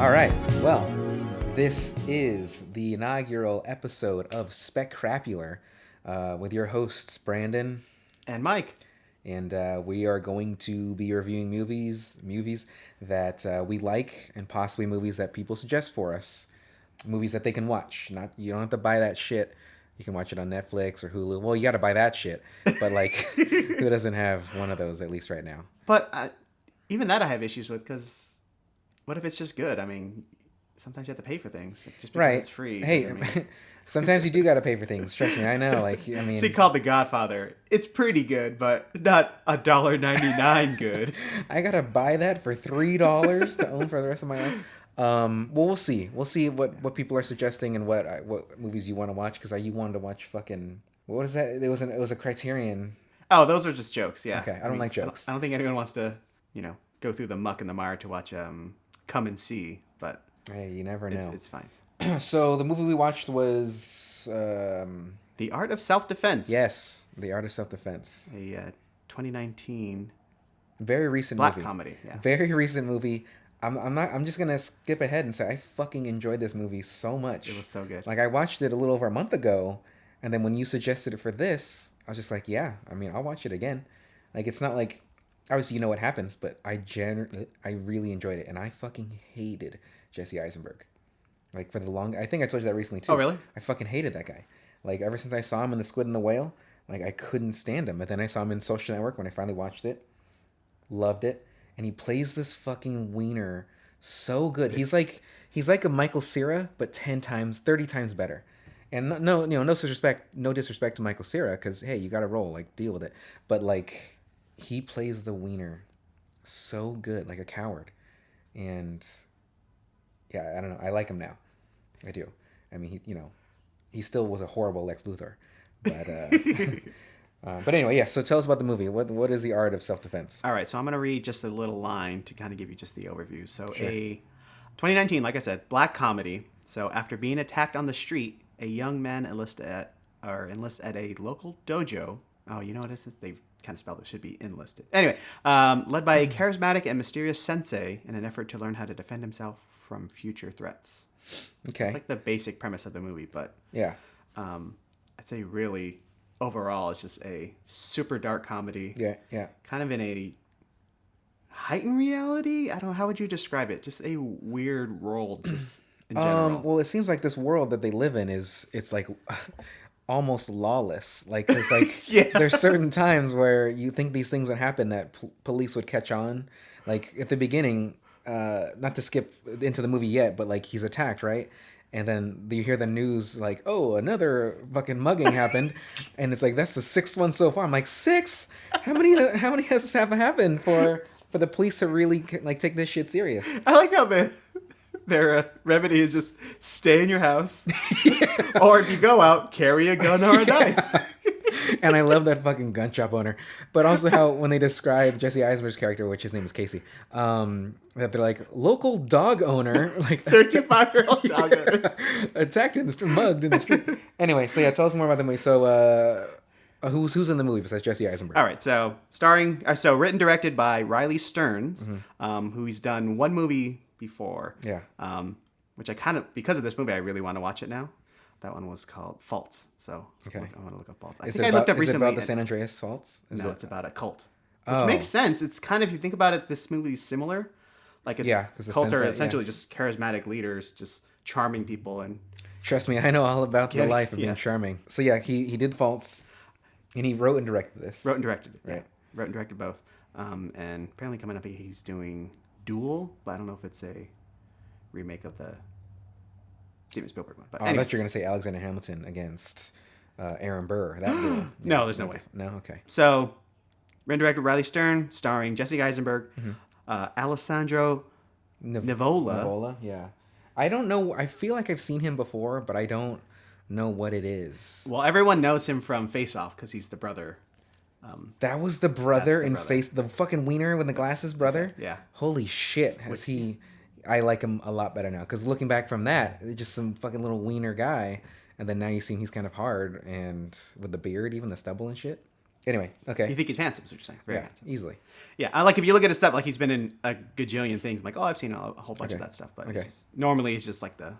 All right. Well, this is the inaugural episode of Specrapular with your hosts, Brandon and Mike. And we are going to be reviewing movies that we like and possibly movies that people suggest for us. Movies that they can watch. You don't have to buy that shit. You can watch it on Netflix or Hulu. Well, you got to buy that shit. But like, who doesn't have one of those at least right now? But even that I have issues with, because what if it's just good? I mean, sometimes you have to pay for things just because it's free. Hey, I mean. Sometimes you do got to pay for things. Trust me, I know. Like, I mean, see, called The Godfather. It's pretty good, but not $1.99 good. I gotta buy that for $3 to own for the rest of my life. Well, we'll see. We'll see what people are suggesting and what movies you want to watch. Because you wanted to watch fucking, what was that? It was a Criterion. Oh, those are just jokes. Yeah. Okay, I don't like jokes. I don't think anyone wants to, go through the muck and the mire to watch Come and See. But hey, you never know. It's fine. So the movie we watched was The Art of Self-Defense. Yes, The Art of Self-Defense. A 2019 very recent black movie. comedy. Yeah. Very recent movie. I'm just gonna skip ahead and say I fucking enjoyed this movie so much. It was so good. Like, I watched it a little over a month ago, and then when you suggested it for this, I was just like, yeah, I mean, I'll watch it again. Like, it's not like, obviously you know what happens, but I really enjoyed it, and I fucking hated Jesse Eisenberg. Like, I think I told you that recently too. Oh, really? I fucking hated that guy. Like, ever since I saw him in The Squid and the Whale, like, I couldn't stand him. But then I saw him in Social Network when I finally watched it. Loved it. And he plays this fucking wiener so good. He's like a Michael Cera, but 30 times better. And no disrespect to Michael Cera, because hey, you got to roll, like, deal with it. But like, he plays the wiener so good, like a coward. And yeah, I don't know. I like him now. I do. I mean, he still was a horrible Lex Luthor, but anyway, yeah. So tell us about the movie. What is The Art of Self-Defense? All right, so I'm going to read just a little line to kind of give you just the overview. So sure. A 2019, like I said, black comedy. So after being attacked on the street, a young man enlists at a local dojo. Oh, you know what this is? They've kind of spelled it. Should be enlisted. Anyway, led by a charismatic and mysterious sensei in an effort to learn how to defend himself from future threats. Okay. It's like the basic premise of the movie, but yeah, I'd say really overall it's just a super dark comedy. Yeah. Kind of in a heightened reality. I don't know, how would you describe it? Just a weird world, just in general. Well, it seems like this world that they live in it's like almost lawless. Like, cause like yeah. There's certain times where you think these things would happen that police would catch on. Like at the beginning. Not to skip into the movie yet, but like he's attacked, right? And then you hear the news like, oh, another fucking mugging happened, and it's like that's the sixth one so far. I'm like, sixth? How many has this happened for the police to really like take this shit serious? I like how their remedy is just stay in your house, yeah. Or if you go out, carry a gun or a knife. And I love that fucking gun shop owner. But also how when they describe Jesse Eisenberg's character, which his name is Casey, that they're like, local dog owner. Like 35-year-old dog owner. Attacked in the street, mugged in the street. Anyway, so yeah, tell us more about the movie. So who's in the movie besides Jesse Eisenberg? All right, so written directed by Riley Stearns, who he's done one movie before. Yeah. Which I kind of, because of this movie, I really want to watch it now. That one was called Faults. So okay. I want to look up Faults. Is it about the San Andreas Faults? It's about a cult. Which makes sense. It's kind of, if you think about it, this movie is similar. Like, cults are essentially just charismatic leaders, just charming people. And trust me, I know all about the life of being charming. So yeah, he did Faults, and he wrote and directed this. Wrote and directed it, right? Yeah. Wrote and directed both. And apparently coming up, he's doing Duel, but I don't know if it's a remake of the Steven Spielberg one. But anyway. I thought you were going to say Alexander Hamilton against Aaron Burr. That Duel. No, there's no way. No, okay. So, written directed Riley Stern, starring Jesse Eisenberg, Alessandro Nivola. Nivola, yeah. I don't know. I feel like I've seen him before, but I don't know what it is. Well, everyone knows him from Face Off because he's the brother. That was the brother in Face, the fucking wiener with the glasses brother? Yeah. Holy shit. I like him a lot better now. Because looking back from that, just some fucking little wiener guy. And then now you see him, he's kind of hard. And with the beard, even the stubble and shit. Anyway, okay. You think he's handsome? Is what you're saying? Very yeah, handsome. easily. Yeah, I like if you look at his stuff, like he's been in a gajillion things. I'm like, oh, I've seen a whole bunch of Okay. that stuff, but Okay. normally he's just like the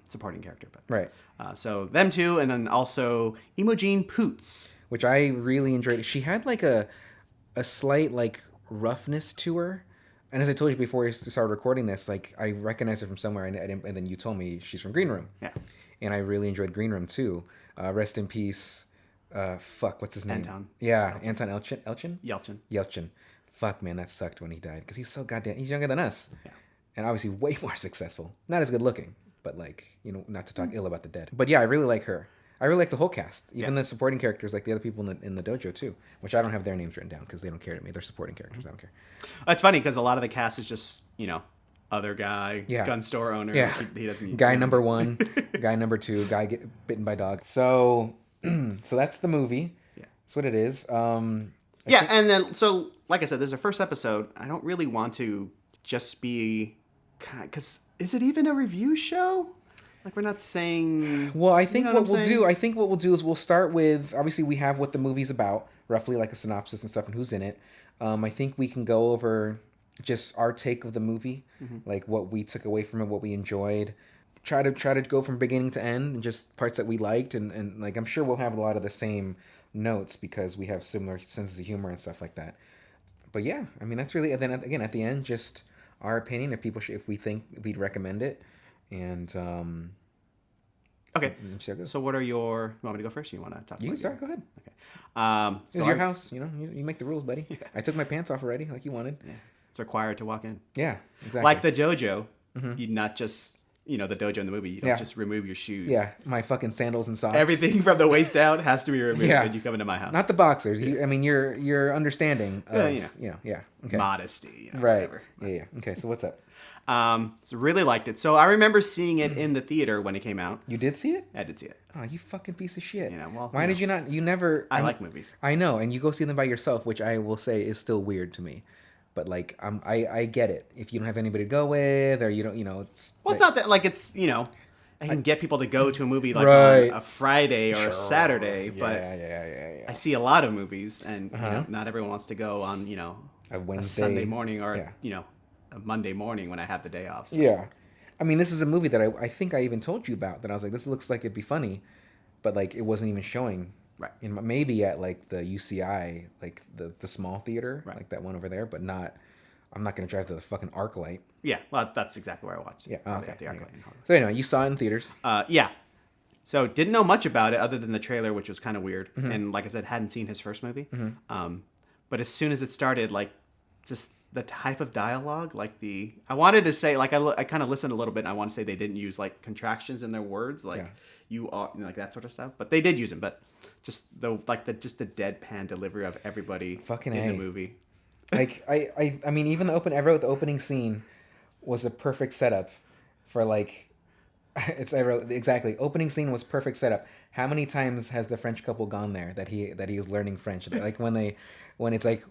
supporting character. But Right. so them two, and then also Imogen Poots. Which I really enjoyed. She had like a slight like roughness to her. And as I told you before we started recording this, like I recognized her from somewhere, and then you told me she's from Green Room. Yeah. And I really enjoyed Green Room too. Rest in peace. What's his name? Anton. Yeah, Anton Elchin. Yelchin. Fuck, man, that sucked when he died because he's so goddamn. He's younger than us. Yeah. And obviously way more successful. Not as good looking, but like not to talk ill about the dead. But yeah, I really like her. I really like the whole cast, even the supporting characters, like the other people in the dojo too, which I don't have their names written down because they don't care to me. They're supporting characters. I don't care. It's funny because a lot of the cast is just other guy, gun store owner. Yeah. He doesn't. Guy number 1, guy number 2, guy get bitten by dog. So that's the movie. Yeah. That's what it is. And then so like I said, there's a first episode. I don't really want to just be, because is it even a review show? Like we're not saying. Well, I think what we'll saying? do. I think what we'll do is we'll start with, obviously we have what the movie's about, roughly like a synopsis and stuff, and who's in it. I think we can go over just our take of the movie, like what we took away from it, what we enjoyed. Try to go from beginning to end, and just parts that we liked, and like I'm sure we'll have a lot of the same notes because we have similar senses of humor and stuff like that. But yeah, I mean that's really. And then again at the end, just our opinion if we think we'd recommend it, and okay. So what are your? You want me to go first? Or you want to talk? You can start. Go ahead. Okay. This is your house. You make the rules, buddy. Yeah. I took my pants off already, like you wanted. Yeah. It's required to walk in. Yeah, exactly. Like the dojo, you'd not just the dojo in the movie. You don't just remove your shoes. Yeah, my fucking sandals and socks. Everything from the waist down has to be removed when you come into my house. Not the boxers. You're understanding. Of, yeah. Okay. Modesty. Right. Whatever. Yeah. Okay. So what's up? So really liked it. So I remember seeing it in the theater when it came out. You did see it? I did see it. Oh, you fucking piece of shit. Why did you not? You never. I like movies. I know, and you go see them by yourself, which I will say is still weird to me. But like, I get it. If you don't have anybody to go with, or you don't, it's. Well, it's not that like it's I can get people to go to a movie like Right. on a Friday or a Saturday, but Yeah. I see a lot of movies, and not everyone wants to go on A Wednesday, Sunday morning or a Monday morning when I have the day off. So. Yeah, I mean, this is a movie that I think I even told you about. That I was like, this looks like it'd be funny, but like it wasn't even showing. Right. Maybe at like the UCI, like the small theater, right. like that one over there, but not. I'm not gonna drive to the fucking ArcLight. Yeah, well, that's exactly where I watched it. Yeah, Probably okay. at the ArcLight in Hollywood. So anyway, you saw it in theaters. Yeah. So didn't know much about it other than the trailer, which was kind of weird. And like I said, hadn't seen his first movie. But as soon as it started, like just the type of dialogue, like I wanted to say, like I kind of listened a little bit, and I want to say they didn't use like contractions in their words, like you are, like that sort of stuff. But they did use them. But just the deadpan delivery of everybody in the movie. Like I mean, even I wrote the opening scene was a perfect setup for like. I wrote exactly. Opening scene was perfect setup. How many times has the French couple gone there that he is learning French? Like when it's like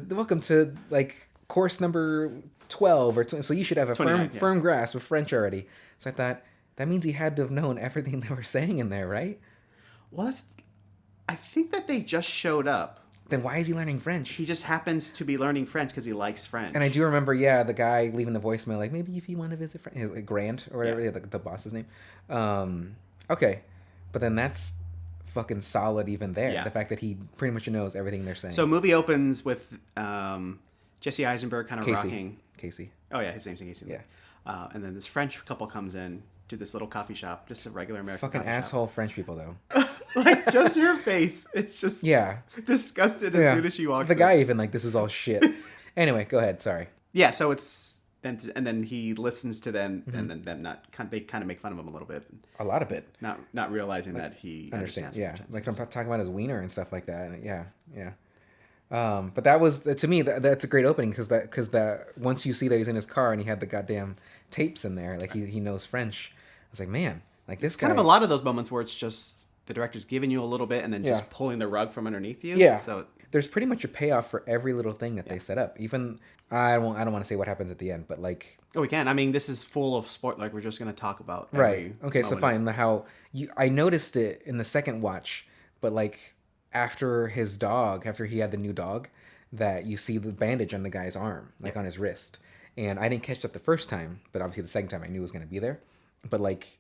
welcome to like course number 12 or so you should have a firm grasp of French already. So I thought that means he had to have known everything they were saying in there, right? Well, I think that they just showed up. Then why is he learning French? He just happens to be learning French because he likes French. And I do remember, the guy leaving the voicemail, like, maybe if you want to visit like Grant or whatever, the boss's name. Okay. But then that's fucking solid even there. Yeah. The fact that he pretty much knows everything they're saying. So movie opens with Jesse Eisenberg kind of rocking. Casey. Oh, yeah, his name's Casey. Yeah. And then this French couple comes in to this little coffee shop, just a regular American fucking coffee asshole shop. French people, though. Like, just her face. It's just disgusted as soon as she walks in. The guy even, like, this is all shit. Anyway, go ahead. Sorry. Yeah, so it's... And then he listens to them, and then them they kind of make fun of him a little bit. A lot of it. Not realizing that he understands. Yeah, like I'm talking about his wiener and stuff like that. Yeah. But that was, to me, that's a great opening because that once you see that he's in his car and he had the goddamn tapes in there, like he knows French. I was like, man, like this guy. Kind of a lot of those moments where it's just the director's giving you a little bit and then just pulling the rug from underneath you. Yeah. So there's pretty much a payoff for every little thing that they set up. Even I don't want to say what happens at the end, but like. Oh, we can. I mean, this is full of sport. Like we're just going to talk about. Right. Okay. So fine. I noticed it in the second watch, but like after he had the new dog, that you see the bandage on the guy's arm, like on his wrist. And I didn't catch that the first time, but obviously the second time I knew it was going to be there. But like,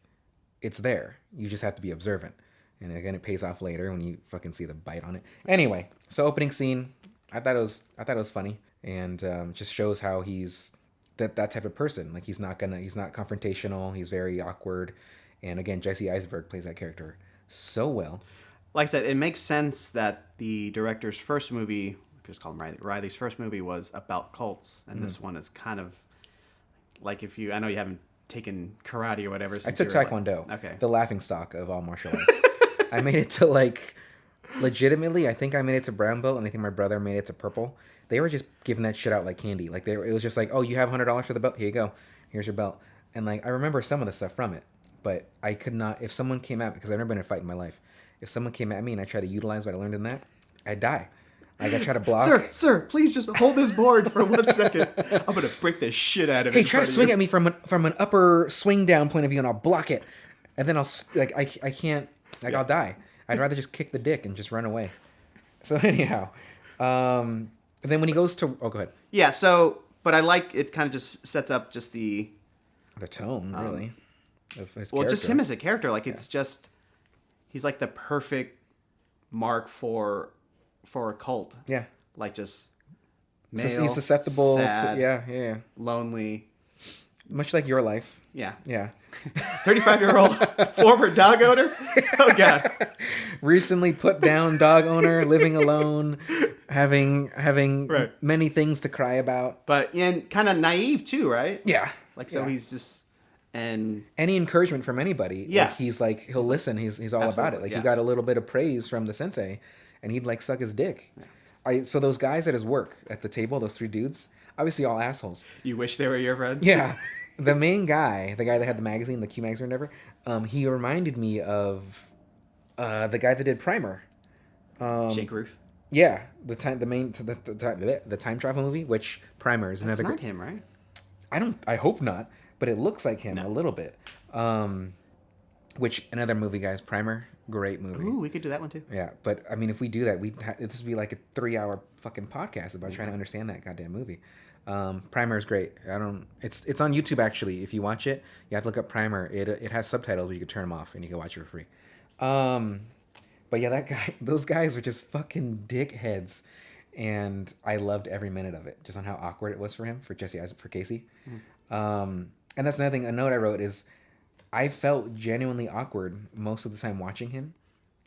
it's there. You just have to be observant. And again, it pays off later when you fucking see the bite on it. Anyway, so opening scene, I thought it was funny, and just shows how he's that type of person. Like he's not confrontational. He's very awkward. And again, Jesse Eisenberg plays that character so well. Like I said, it makes sense that the director's first movie, just call him Riley. Riley's first movie was about cults, and this one is kind of like I know you haven't taken karate or whatever. I took Taekwondo. Okay. The laughing stock of all martial arts. I made it to legitimately, I think I made it to brown belt, and I think my brother made it to purple. They were just giving that shit out like candy. Like it was just like, oh, you have $100 for the belt? Here you go. Here's your belt. And like, I remember some of the stuff from it, but I could not, if someone came at me, because I've never been in a fight in my life. If someone came at me and I tried to utilize what I learned in that, I'd die. Like I try to block. Sir, please just hold this board for 1 second. I'm gonna break the shit out of it. Hey, try to swing at me from an upper swing down point of view, and I'll block it. And then I can't. I'll die. I'd rather just kick the dick and just run away. So anyhow, then when he goes to, go ahead. Yeah. So, but I like it. Kind of just sets up just the tone, really, of his well, character. just him as a character. Like it's just he's like the perfect mark for a cult. Yeah. Like just So male, he's susceptible sad, to, yeah. lonely. Much like your life. Yeah. Yeah. 35-year-old former dog owner. Oh God. Recently put down dog owner, living alone, having Right. many things to cry about. But and kind of naive too, right? Yeah. Like so he's just and any encouragement from anybody. Yeah. Like he'll listen. He's all about it. Like he got a little bit of praise from the sensei, and he'd like suck his dick. Yeah. So those guys at his work at the table, those 3 dudes, obviously all assholes. You wish they were your friends? Yeah. The main guy, the guy that had the magazine, the Q magazine or whatever, he reminded me of the guy that did Primer. Jake Ruth. Yeah, the time travel movie, which Primer is That's another. not him, right? I hope not, but it looks like him a little bit. Which another movie, guys, Primer, great movie. Ooh, we could do that one too. Yeah, but I mean, if we do that, this would be like a 3-hour fucking podcast about trying to understand that goddamn movie. Primer is great. It's on YouTube actually. If you watch it, you have to look up Primer. It has subtitles, but you can turn them off and you can watch it for free. But yeah, those guys were just fucking dickheads, and I loved every minute of it. Just on how awkward it was for him, for Casey. And that's another thing. A note I wrote is, I felt genuinely awkward most of the time watching him,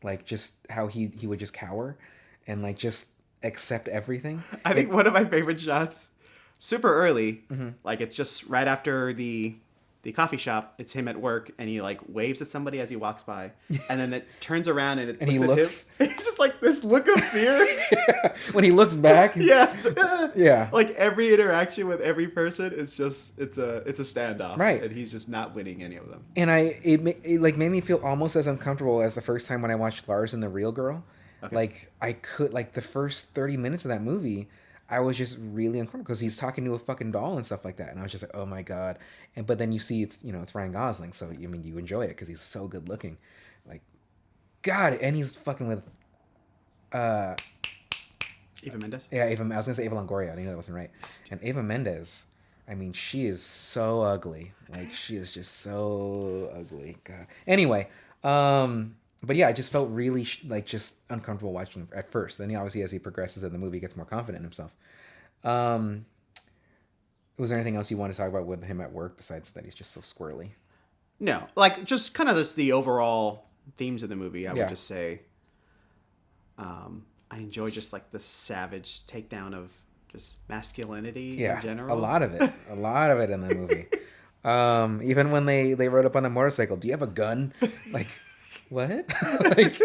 like just how he would just cower, and like just accept everything. I think one of my favorite shots. Super early, like it's just right after the coffee shop. It's him at work, and he like waves at somebody as he walks by, and then it turns around and he looks. Him. It's just like this look of fear. Yeah. When he looks back, yeah. Like every interaction with every person is just it's a standoff, right? And he's just not winning any of them. And it like made me feel almost as uncomfortable as the first time when I watched Lars and the Real Girl. Okay. Like I could like the first 30 minutes of that movie, I was just really uncomfortable because he's talking to a fucking doll and stuff like that, and I was just like, oh my God. But then you see it's Ryan Gosling, so I mean you enjoy it because he's so good looking, like God, and he's fucking with Eva Mendes. Yeah, I was gonna say Eva Longoria. I knew that wasn't right. And Eva Mendes, I mean, she is so ugly. Like she is just so ugly. God. Anyway, but yeah, I just felt really like just uncomfortable watching him at first. Then obviously as he progresses in the movie, he gets more confident in himself. Was there anything else you want to talk about with him at work besides that he's just so squirrely? No, like just kind of the overall themes of the movie. I would just say, I enjoy just like the savage takedown of just masculinity in general. A lot of it in the movie. Even when they rode up on the motorcycle, do you have a gun? Like, what? Like,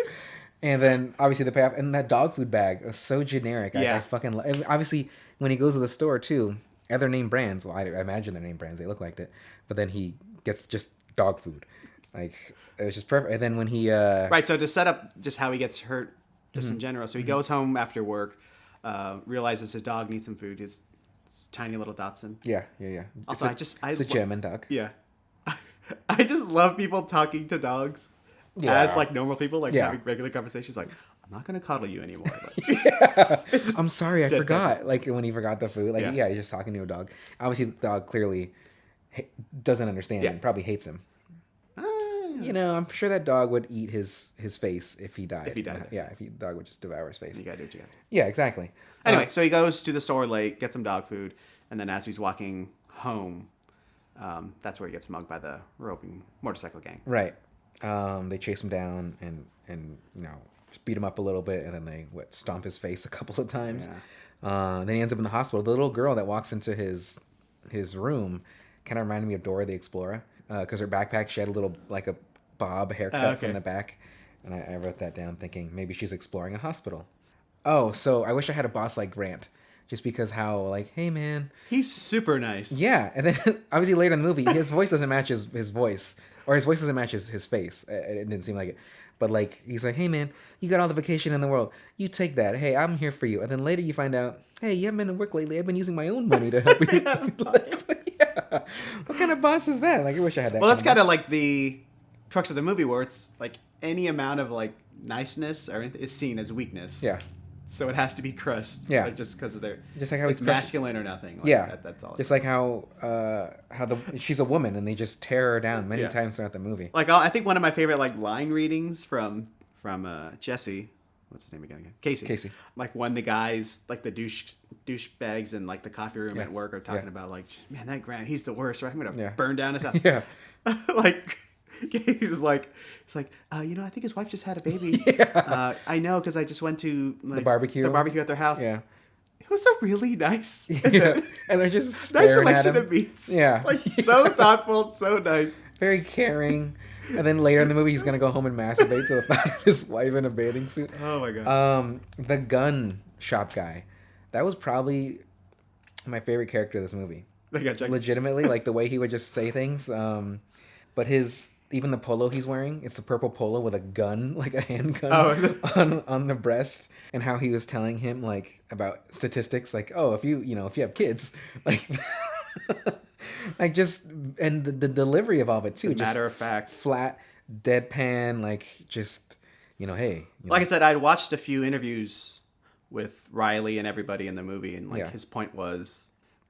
and then obviously the payoff and that dog food bag was so generic. I fucking obviously when he goes to the store too. Other name brands. Well, I imagine they're name brands. They look like it. But then he gets just dog food. Like, it was just perfect. And then when he... Right, so to set up just how he gets hurt, just in general. So he goes home after work, realizes his dog needs some food, his tiny little Dachshund. Yeah. Also, it's a German dog. Yeah. I just love people talking to dogs as like normal people, like Yeah. having regular conversations. Like, I'm not gonna cuddle you anymore. Like, Yeah. I'm sorry, I forgot. purpose. Like when he forgot the food. Like Yeah. he's just talking to a dog. Obviously, the dog clearly doesn't understand Yeah. and probably hates him. Ah, You know, I'm sure that dog would eat his face if he died. If he died. Yeah, if the dog would just devour his face. you gotta do what you gotta do. Yeah, exactly. Anyway, so he goes to the store late, gets some dog food, and then as he's walking home, that's where he gets mugged by the roving motorcycle gang. Right. They chase him down and just beat him up a little bit, and then they stomp his face a couple of times. Yeah. Then he ends up in the hospital. The little girl that walks into his room kind of reminded me of Dora the Explorer, because her backpack, she had a little like a bob haircut from the back, and I wrote that down thinking maybe she's exploring a hospital. Oh, so I wish I had a boss like Grant, just because how like, hey man, He's super nice. yeah, and then obviously later in the movie, his voice doesn't match his voice, or his voice doesn't match his face. It didn't seem like it. But like, he's like, hey man, you got all the vacation in the world. You take that. Hey, I'm here for you. And then later you find out, hey, you haven't been to work lately. I've been using my own money to help you. Like, yeah. What kind of boss is that? Like, I wish I had that. Well, that's kind of like the crux of the movie, where it's like any amount of like niceness or anything is seen as weakness. Yeah. So it has to be crushed. Yeah. Like, just because of their. Just like how it's it's crushed- masculine or nothing. Like, Yeah. That's all. Just like how she's a woman and they just tear her down many Yeah. times throughout the movie. Like, I think one of my favorite like line readings from Jesse. What's his name again? Casey. Like when the guys, like the douchebags in like the coffee room at work are talking about like, man, that Grant, he's the worst, right? I'm gonna burn down his house. Yeah. Like he's like, I think his wife just had a baby. Yeah. I know because I just went to like, The barbecue at their house. Yeah. It was a really nice, Yeah. And they're just nice staring at selection him. of meats. Yeah. Like so thoughtful, so nice. Very caring. And then later in the movie, he's gonna go home and masturbate to the thought of his wife in a bathing suit. Oh my god. The gun shop guy, that was probably my favorite character of this movie. Legitimately, like the way he would just say things. But even the polo he's wearing, it's the purple polo with a gun, like a handgun on the breast, and how he was telling him like about statistics, like, oh, if you have kids, like. Like just and the delivery of all of it too, just matter of fact, flat, deadpan, like just hey. Like I said, I'd watched a few interviews with Riley and everybody in the movie, and like his point was,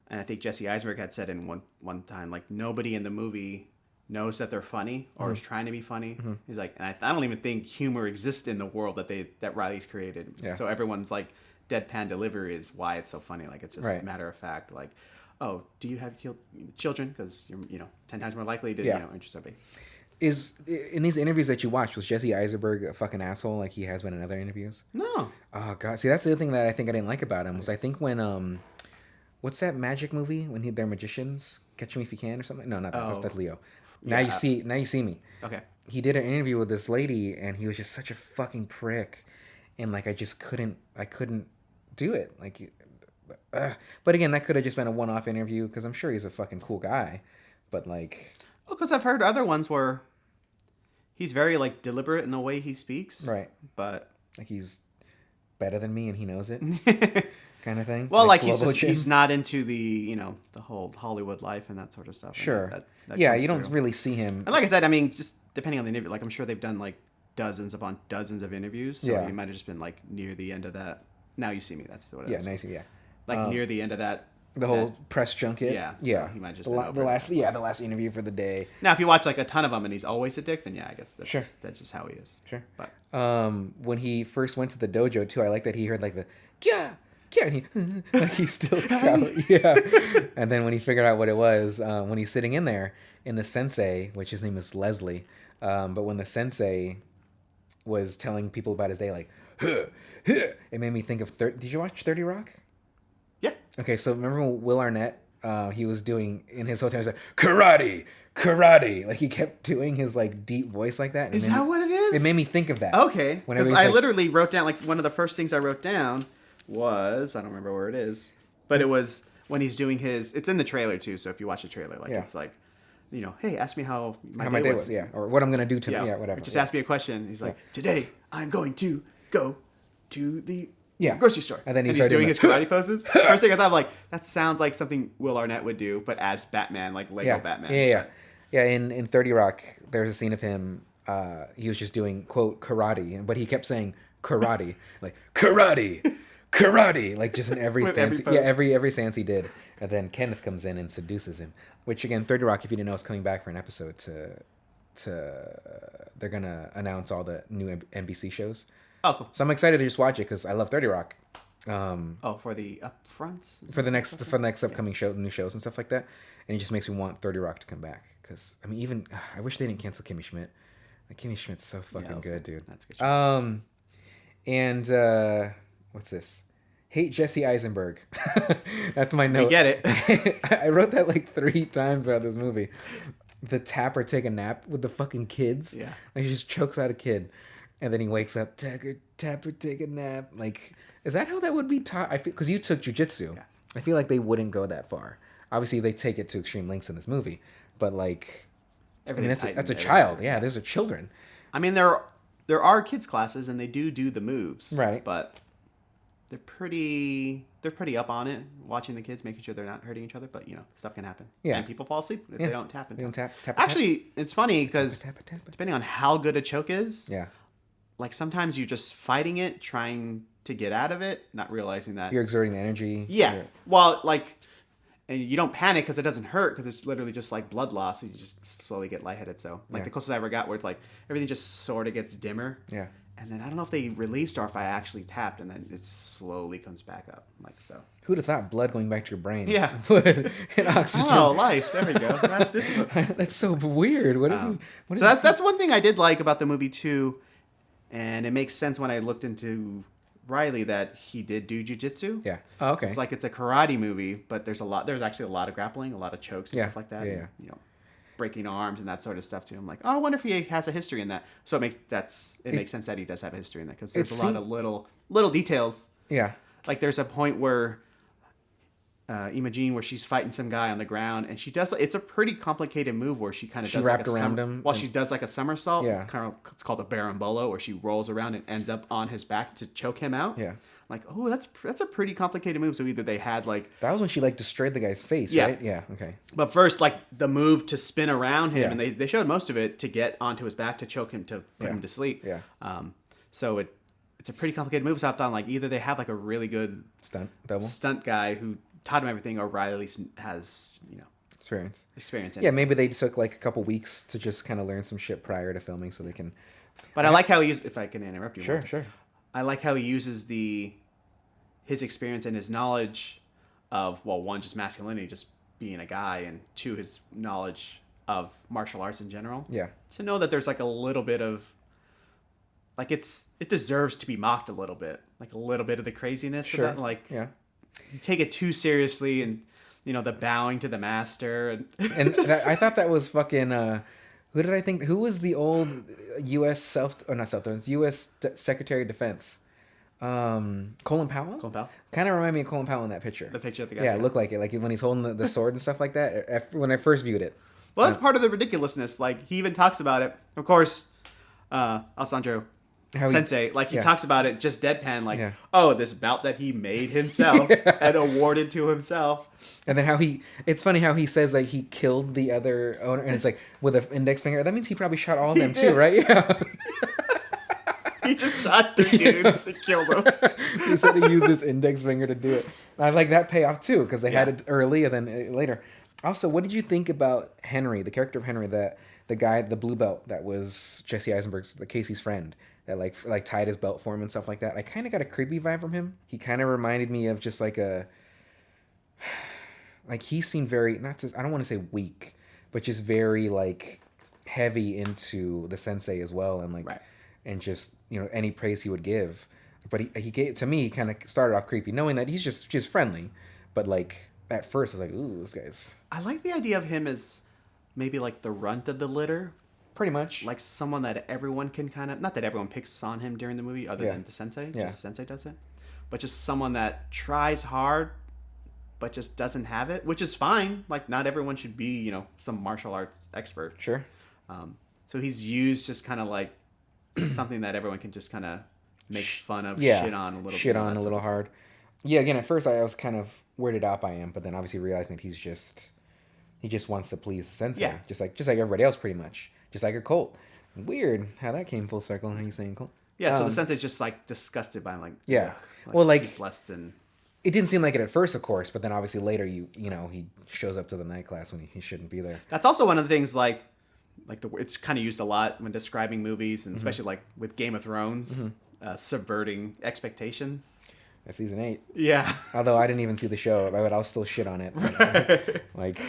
and I think Jesse Eisenberg had said in one time, like nobody in the movie knows that they're funny or is trying to be funny. Mm-hmm. He's like, and I don't even think humor exists in the world that Riley's created. Yeah. So everyone's like deadpan delivery is why it's so funny. Like it's just matter of fact, like. Oh, do you have children? Because you're 10 times more likely to interest somebody. Is in these interviews that you watched, was Jesse Eisenberg a fucking asshole like he has been in other interviews? No. Oh god, see that's the other thing that I think I didn't like about him was I think when what's that magic movie when they're magicians? Catch Me If You Can or something? No, not that. That's Leo. Now you see me. Okay. He did an interview with this lady and he was just such a fucking prick, and like I couldn't do it like. But again, that could have just been a one-off interview because I'm sure he's a fucking cool guy. But like, well, because I've heard other ones where he's very like deliberate in the way he speaks, right? But like he's better than me and he knows it, kind of thing. Well, like he's not into the the whole Hollywood life and that sort of stuff. Sure. That you don't really see him. And like I said, I mean, just depending on the interview, like I'm sure they've done like dozens upon dozens of interviews. So he might have just been like near the end of that. Now You See Me. That's what it is. Yeah, nice. Yeah. Like near the end of that. The whole press junket. Yeah. Yeah. So he might just the last interview for the day. Now, if you watch like a ton of them and he's always a dick, then yeah, I guess that's just how he is. Sure. But when he first went to the dojo too, I like that he heard like the yeah, and he like he's still yeah. And then when he figured out what it was, when he's sitting in there in the sensei, which his name is Leslie, but when the sensei was telling people about his day, like. It made me think of. Did you watch 30 Rock? Yeah. Okay, so remember when Will Arnett, he was doing in his hotel, he was like karate, like he kept doing his like deep voice like that. Is that what it is? It made me think of that. Okay, because I literally wrote down like one of the first things I wrote down was I don't remember where it is, but it was when he's doing his. It's in the trailer too, so if you watch the trailer, like it's like. Hey, ask me how my day was. Yeah, or what I'm gonna do tonight. Yeah, whatever. Just ask me a question. He's like, today I'm going to go to the Yeah. Grocery store. And then he's doing his karate poses. First thing I thought, like, that sounds like something Will Arnett would do, but as Batman, like Lego Batman. Yeah. In 30 Rock, there's a scene of him he was just doing quote karate, but he kept saying karate, like karate, karate, like just in every With stance. every Yeah, pose. every stance he did. And then Kenneth comes in and seduces him. Which again, 30 Rock, if you didn't know, is coming back for an episode they're gonna announce all the new NBC shows. Oh, cool. So I'm excited to just watch it because I love 30 Rock. For the upfronts? For the next upcoming new shows and stuff like that, and it just makes me want 30 Rock to come back. Because I mean, even I wish they didn't cancel Kimmy Schmidt. Like Kimmy Schmidt's so fucking good, dude. That's good. Shit. And what's this? Hate Jesse Eisenberg. That's my note. We get it. I wrote that like 3 times throughout this movie. The tapper take a nap with the fucking kids. Yeah. Like he just chokes out a kid, and then he wakes up. Tapper take a nap. Like, is that how that would be taught? I feel because you took jujitsu. Yeah. I feel like they wouldn't go that far. Obviously, they take it to extreme lengths in this movie, but like, I mean, that's a child. Yeah, there's a children. I mean, there are kids classes and they do the moves. Right. But they're pretty up on it, watching the kids, making sure they're not hurting each other. But stuff can happen. Yeah. And people fall asleep if they don't tap. They don't tap. Actually, it's funny because Tap. depending on how good a choke is, Yeah. like sometimes you're just fighting it, trying to get out of it, not realizing that. You're exerting the energy. Yeah. You're- Well, like, and you don't panic because it doesn't hurt because it's literally just like blood loss. And you just slowly get lightheaded. So, like, the closest I ever got where it's like everything just sort of gets dimmer. Yeah. And then I don't know if they released or if I actually tapped and then it slowly comes back up. Like, so. Who'd have thought blood going back to your brain? Yeah. And oxygen. Oh, life. There we go. That's so weird. What is this? What is So this? that's one thing I did like about the movie, too. And it makes sense when I looked into Riley that he did do jujitsu. Yeah. Oh, okay. It's like it's a karate movie, but there's actually a lot of grappling, a lot of chokes and Yeah. stuff like that. Yeah, and, breaking arms and that sort of stuff too. I'm like, oh, I wonder if he has a history in that. So it makes sense that he does have a history in that because there's a lot of little details. Yeah. Like there's a point where Imogen, where she's fighting some guy on the ground, and she does. It's a pretty complicated move where she kind of does wrapped like around him. While she does like a somersault. Yeah. It's called a berimbolo, where she rolls around and ends up on his back to choke him out. Yeah. Like, oh, that's a pretty complicated move. So either they had like. That was when she like destroyed the guy's face, Yeah. right? Yeah. Okay. But first, like the move to spin around him, Yeah. and they showed most of it to get onto his back to choke him to put him to sleep. Yeah. So it's a pretty complicated move. So I thought like either they have like a really good stunt guy who taught him everything, or Riley has experience in Yeah, it. maybe they took like a couple weeks to just kind of learn some shit prior to filming, so they can. But I like how he uses. If I can interrupt you. Sure, Mark. sure. I like how he uses his experience and his knowledge of, well, one, just masculinity, just being a guy, and two, his knowledge of martial arts in general. Yeah. To know that there's like a little bit of, like it deserves to be mocked a little bit, like a little bit of the craziness Sure. of that. Like, Yeah. you take it too seriously, and the bowing to the master, and I thought that was fucking. Who did I think? Who was the old U.S. U.S. Secretary of Defense? Colin Powell. Colin Powell? Kind of reminded me of Colin Powell in that picture. The picture of the guy. Yeah, it looked like it. Like when he's holding the sword and stuff like that. When I first viewed it. Well, that's part of the ridiculousness. Like he even talks about it. Of course, Alessandro. Sensei, he talks about it just deadpan, like, oh, this bout that he made himself and awarded to himself. And then it's funny how he says like he killed the other owner, and it's like with an index finger. That means he probably shot all of them too, right? Yeah. He just shot 3 dudes and killed them. He said he used his index finger to do it. And I like that payoff too, because they had it early and then later. Also, what did you think about Henry, the character of Henry, the guy, the blue belt that was Jesse Eisenberg's, Casey's friend? That like tied his belt for him and stuff like that. I kind of got a creepy vibe from him. He kind of reminded me of just like he seemed very, I don't want to say weak, but just very like heavy into the sensei as well, and like, and just any praise he would give. But he gave, to me, he kind of started off creepy, knowing that he's just friendly, but like at first I was like, ooh, this guy's. I like the idea of him as maybe like the runt of the litter. Pretty much. Like someone that everyone can kind of, not that everyone picks on him during the movie other than the sensei, just the sensei does it. But just someone that tries hard, but just doesn't have it, which is fine. Like not everyone should be, some martial arts expert. Sure. So he's used just kind of like something that everyone can just kind of make fun of, shit on a little bit. Shit on a little hard. Yeah, again, at first I was kind of weirded out by him, but then obviously realizing that he just wants to please the sensei. Yeah. Just like everybody else pretty much. Just like a cult. Weird how that came full circle. How you saying, Cole? Yeah, so the sensei's just like disgusted by him, like Yeah. ugh, Well, like he's less than. it didn't seem like it at first, of course, but then obviously later you know he shows up to the night class when he shouldn't be there. That's also one of the things it's kind of used a lot when describing movies, and especially like with Game of Thrones, subverting expectations. That's season 8. Yeah. Although I didn't even see the show, but I'll still shit on it. Like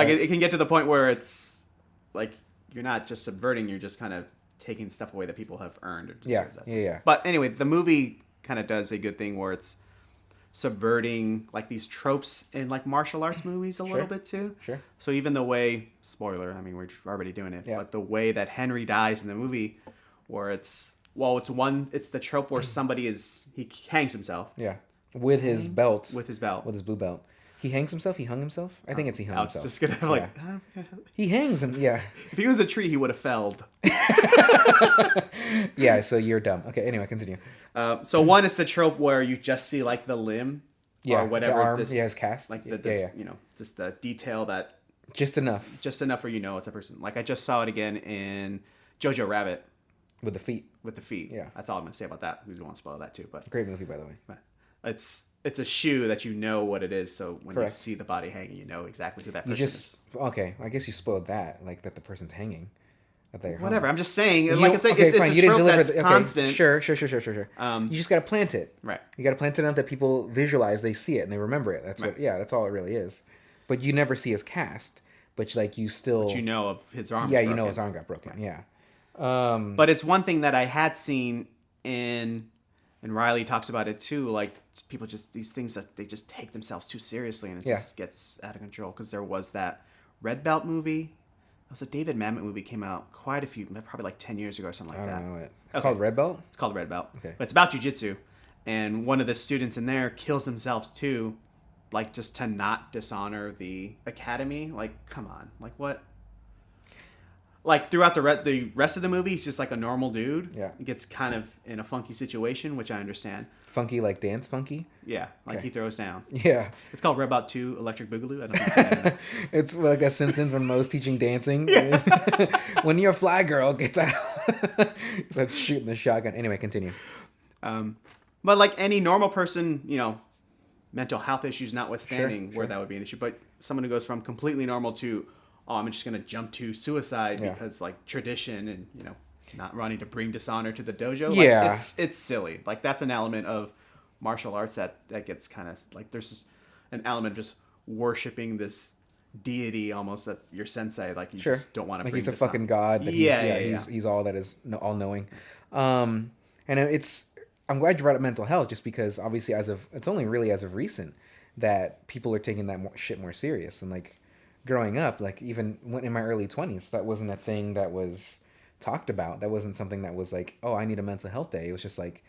it can get to the point where it's like you're not just subverting, you're just kind of taking stuff away that people have earned. Or deserved. Yeah. But anyway, the movie kind of does a good thing where it's subverting like these tropes in like martial arts movies a little bit too. Sure. So even the way, spoiler, I mean we're already doing it, but the way that Henry dies in the movie, where it's the trope where he hangs himself. Yeah. With his belt. With his belt. With his blue belt. He hangs himself? He hung himself? I think it's he hung himself. I was just gonna have like... He hangs him, yeah. If he was a tree, he would have felled. Yeah, so you're dumb. Okay, anyway, continue. So one is the trope where you just see like the limb or whatever. The arm, his cast. Like just the detail that... Just enough. Just enough where you know it's a person. Like I just saw it again in Jojo Rabbit. With the feet. Yeah. That's all I'm going to say about that. We don't want to spoil that too. But great movie, by the way. It's a shoe that you know what it is, so when you see the body hanging, you know exactly who that person is. Okay, I guess you spoiled that, like that the person's hanging. Whatever, I'm just saying, like I said, it's fine. a trope that's constant. Sure. You just got to plant it. Right. You got to plant it enough that people visualize, they see it, and they remember it. That's that's all it really is. But you never see his cast, but like you still... But you know of his arm. Yeah, you know his arm got broken, right. Yeah. But it's one thing that I had seen and Riley talks about it too, like people just, these things that they just take themselves too seriously, and it just gets out of control. Because there was that Red Belt movie. It was a David Mamet movie, came out probably like 10 years ago or something like that. I don't know it. It's called Red Belt? It's called Red Belt. Okay. But it's about jiu-jitsu. And one of the students in there kills himself too, like just to not dishonor the academy. Like, come on. Like, what? Like, throughout the rest of the movie, he's just like a normal dude. Yeah. He gets kind of in a funky situation, which I understand. Funky, like dance funky? Yeah, like he throws down. Yeah. It's called Red Belt 2 Electric Boogaloo. I don't think it's It's like a Simpsons when Moe's teaching dancing. When your fly girl gets out. Starts shooting the shotgun. Anyway, continue. But like any normal person, mental health issues notwithstanding, where that would be an issue. But someone who goes from completely normal to, I'm just going to jump to suicide because like tradition and, not wanting to bring dishonor to the dojo. Yeah. Like, it's silly. Like that's an element of martial arts that gets kind of like, there's just an element of just worshiping this deity almost, that's your sensei. Like you just don't want to bring he's a dishonor. fucking god. That he's all that is all knowing. And I'm glad you brought up mental health, just because obviously it's only really as of recent that people are taking that shit more serious. And like growing up, like even when in my early 20s, that wasn't a thing that was talked about. That wasn't something that was like, oh, I need a mental health day. It was just like,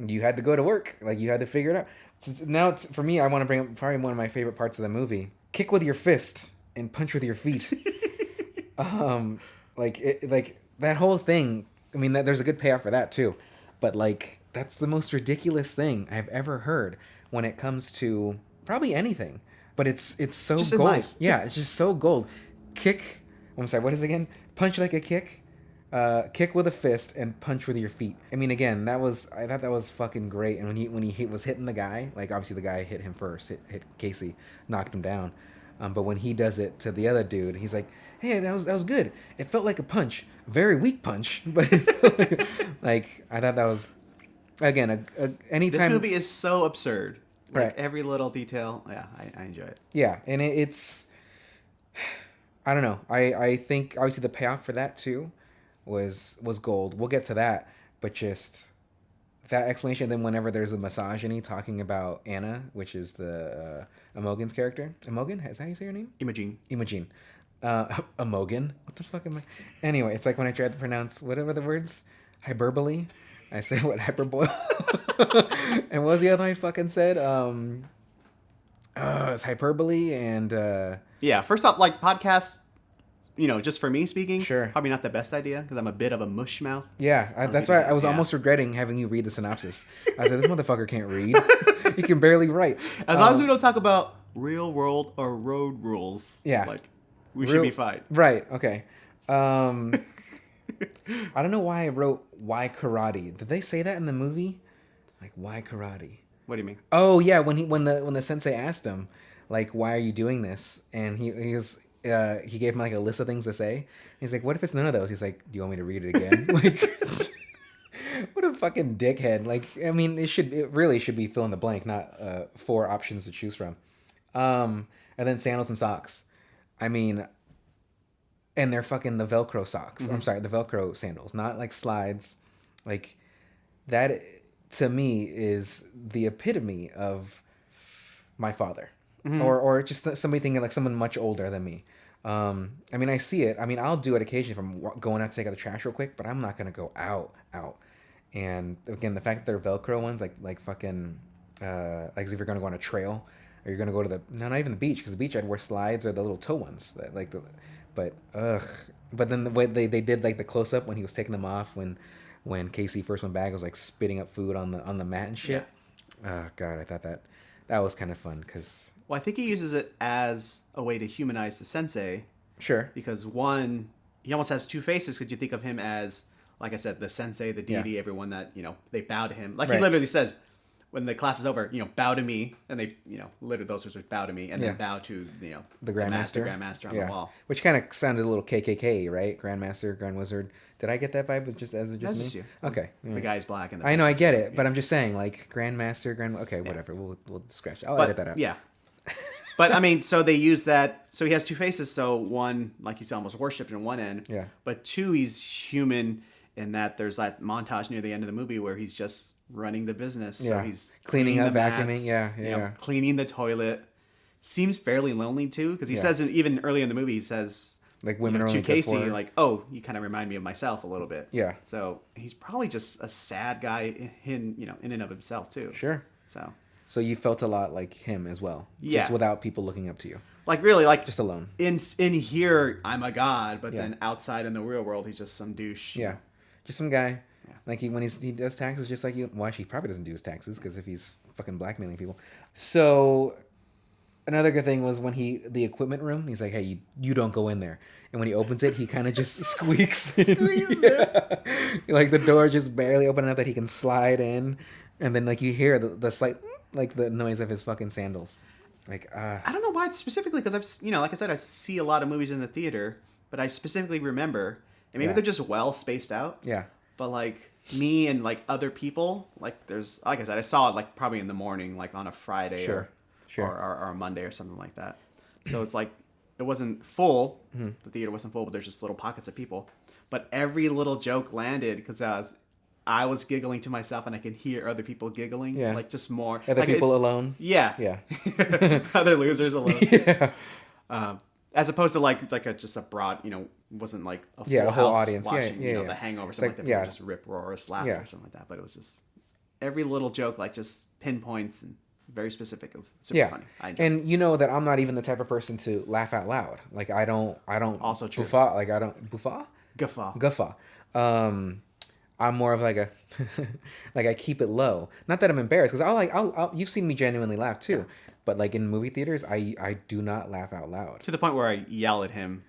you had to go to work. Like you had to figure it out. So now for me, I want to bring up probably one of my favorite parts of the movie. Kick with your fist and punch with your feet. Like that whole thing. I mean, there's a good payoff for that too. But like, that's the most ridiculous thing I've ever heard when it comes to probably anything. But it's so just gold. Yeah, it's just so gold. Kick. I'm sorry. What is it again? Punch like a kick. Kick with a fist and punch with your feet. I mean, again, I thought that was fucking great. And when he was hitting the guy, like obviously the guy hit him first, hit Casey, knocked him down. But when he does it to the other dude, he's like, "Hey, that was good. It felt like a punch, very weak punch, but like I thought that was, again, anytime." This movie is so absurd. Like, right. Every little detail. Yeah, I enjoy it. Yeah, and it's, I don't know. I think obviously the payoff for that too was gold. We'll get to that, but just that explanation. Then whenever there's a misogyny talking about Anna, which is the Imogen's character. Imogen? Is that how you say her name? Imogen. Imogen? What the fuck am I? Anyway, it's like when I tried to pronounce, whatever the words? Hyperbole? I say what, hyperbole? And what was the other I fucking said? It's hyperbole and... Yeah, first off, like podcasts, just for me speaking, sure, probably not the best idea because I'm a bit of a mush mouth. Yeah, that's why I was almost regretting having you read the synopsis. I said, this motherfucker can't read. He can barely write. As long as we don't talk about real world or road rules, yeah, like we should be fine. Right. Okay. I don't know why I wrote why karate. Did they say that in the movie? Like, why karate? What do you mean? Oh yeah, when the sensei asked him, like, why are you doing this? And he gave him like a list of things to say. He's like, what if it's none of those? He's like, do you want me to read it again? Like, what a fucking dickhead. Like, I mean, it really should be fill in the blank, not 4 options to choose from. And then sandals and socks. I mean, and they're fucking the Velcro socks. I'm sorry, the Velcro sandals, not like slides. Like, that to me is the epitome of my father, or just somebody thinking like someone much older than me. I mean, I see it. I mean, I'll do it occasionally if I'm going out to take out the trash real quick, but I'm not gonna go out. And again, the fact that they're Velcro ones, like fucking, like if you're gonna go on a trail, or you're gonna go to not even the beach, because the beach I'd wear slides or the little toe ones, but then the way they did like the close up when he was taking them off when Casey first went back, was like spitting up food on the mat and shit. Yeah. Oh god, I thought that was kind of fun because. Well, I think he uses it as a way to humanize the sensei. Sure. Because one, he almost has 2 faces. Could you think of him as, like I said, the sensei, the deity, everyone that, they bow to him. Like he literally says, when the class is over, bow to me. And they, literally those words bow to me. And then bow to, the Grandmaster. Grandmaster on the wall. Which kind of sounded a little KKK, right? Grandmaster, Grand Wizard. Did I get that vibe? That's just you. Okay. The guy's black. I know, I get it. But I'm just saying, like, Grandmaster, okay, whatever. We'll scratch it. I'll edit that out. Yeah. But I mean, so they use that. So he has 2 faces. So one, like he's almost worshipped in one end. Yeah. But 2, he's human in that there's that montage near the end of the movie where he's just running the business. Yeah. So he's cleaning up, vacuuming. Yeah. Cleaning the toilet. Seems fairly lonely too, because he says even early in the movie, he says like women are to only Casey, for... like, oh, you kind of remind me of myself a little bit. Yeah. So he's probably just a sad guy in and of himself too. Sure. So you felt a lot like him as well. Yeah. Just without people looking up to you. Like really, like just alone. In here, I'm a god, but then outside in the real world, he's just some douche. Yeah. Just some guy. Yeah. Like when he does taxes, just like you. Well, actually, he probably doesn't do his taxes because if he's fucking blackmailing people. So another good thing was when the equipment room, he's like, hey, you don't go in there. And when he opens it, he kind of just squeaks in. it. Like the door just barely open enough that he can slide in. And then like you hear the slight, like the noise of his fucking sandals. Like, I don't know why specifically, because I've, like I said, I see a lot of movies in the theater, but I specifically remember, and maybe they're just well spaced out. Yeah. But like me and like other people, like there's, like I said, I saw it like probably in the morning, like on a Friday or a Monday or something like that. So it's like, it wasn't full. Mm-hmm. The theater wasn't full, but there's just little pockets of people. But every little joke landed because I was giggling to myself, and I could hear other people giggling. Yeah. Like just more. Other like people alone. Yeah. Yeah. Other losers alone. Yeah. As opposed to just a broad, wasn't like a full whole house audience. Watching, Yeah. The Hangover, something like that. People just rip roars, laughter, or something like that. But it was just every little joke, like just pinpoints and very specific. It was super funny. I enjoyed and you know that I'm not even the type of person to laugh out loud. Like I don't. Also true. Guffaw. Like I don't guffaw. I'm more of like a like I keep it low. Not that I'm embarrassed, because I'll you've seen me genuinely laugh too. Yeah. But like in movie theaters, I do not laugh out loud. To the point where I yell at him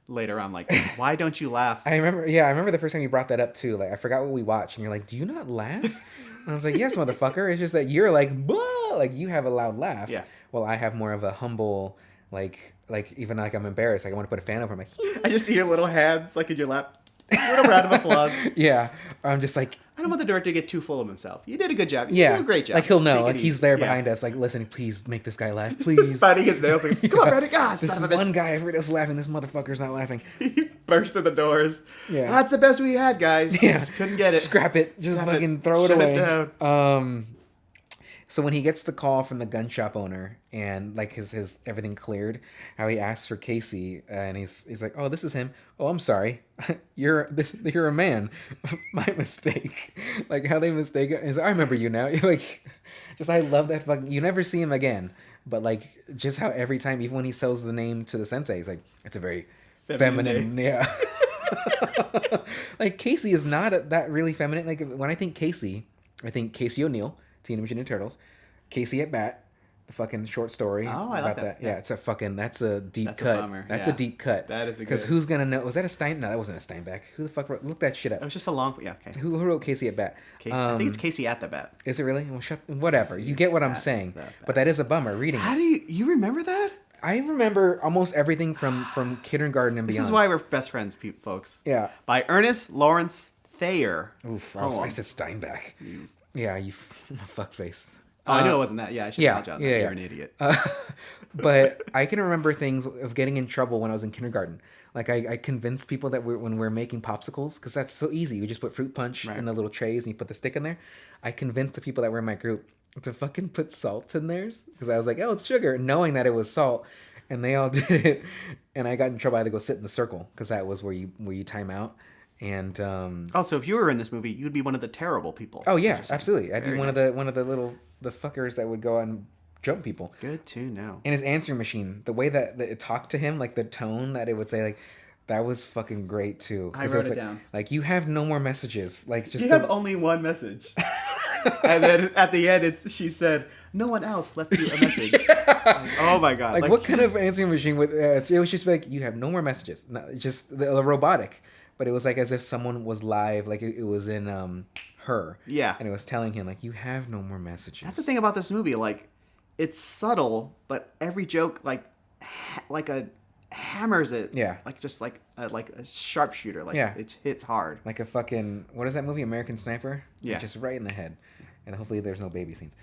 later on, like, why don't you laugh? I remember the first time you brought that up too. Like I forgot what we watched, and you're like, do you not laugh? And I was like, yes, motherfucker. It's just that you're like, bah! Like you have a loud laugh. Yeah. Well, I have more of a humble, like even like I'm embarrassed. Like I want to put a fan over. I'm like, I just see your little hands like in your lap. What a round of applause. Yeah. I'm just like, I don't want the director to get too full of himself. You did a good job. You did a great job. Like he'll know. Like he's there behind us. Like, listen, please make this guy laugh, please. Biting his nails. Like, come on, Brady. God, this is one guy. Everybody else is laughing. This motherfucker's not laughing. He burst through the doors. Yeah. That's the best we had, guys. Yeah. Just couldn't get it. Scrap it. Just fucking throw it away. It down. So when he gets the call from the gun shop owner and like his everything cleared, how he asks for Casey and he's like, oh, this is him. Oh, I'm sorry. You're a man. My mistake. Like how they mistake it. He's like, I remember you now. Like, just I love that fucking. You never see him again, but like just how every time, even when he sells the name to the sensei, he's like, it's a very feminine yeah. Like Casey is not that really feminine. Like when I think Casey O'Neill, Teenage Mutant Ninja Turtles, Casey at bat, fucking short story Oh, I like that. Yeah, it's a fucking that's a deep That's a cut. bummer. That's Yeah. a deep cut. That is a because good- who's gonna know? Was that a Stein? No, that wasn't a Steinbeck. Who the fuck wrote? Look that shit up. It was just a long. Yeah. Okay. Who wrote Casey at Bat? I think it's Casey at the Bat. Is it really? Well, whatever. You get what I'm saying. But that is a bummer reading How it. do you remember that? I remember almost everything from kindergarten and This beyond. is why we're best friends, folks. Yeah. By Ernest Lawrence Thayer. Oof. Poem. I said Steinbeck. Yeah, you fuckface. Oh, I knew it wasn't that. Yeah, I should apologize. Yeah. You're an idiot. But I can remember things of getting in trouble when I was in kindergarten. Like I convinced people that when we're making popsicles, because that's so easy. You just put fruit punch in the little trays and you put the stick in there. I convinced the people that were in my group to fucking put salt in theirs because I was like, oh, it's sugar, knowing that it was salt. And they all did it, and I got in trouble. I had to go sit in the circle because that was where you time out. And also, if you were in this movie, you'd be one of the terrible people. oh yeah, absolutely. I'd be Very one nice. of the little fuckers that would go out and jump people. Good to know. And his answering machine, the way that it talked to him, like the tone that it would say, like that was fucking great too. I wrote it like, down. Like you have no more messages. Like just You have only one message. And then at the end, she said, "No one else left you a message." Like, oh my god! like what kind of answering machine would it was just like you have no more messages. Not just the robotic, but it was like as if someone was live, like it was in Her. Yeah. And it was telling him like you have no more messages. That's the thing about this movie. Like, it's subtle, but every joke hammers it. Yeah. Like just like a sharpshooter. Like Yeah. it hits hard. Like a fucking what is that movie? American Sniper. Yeah. Just right in the head, and hopefully there's no baby scenes.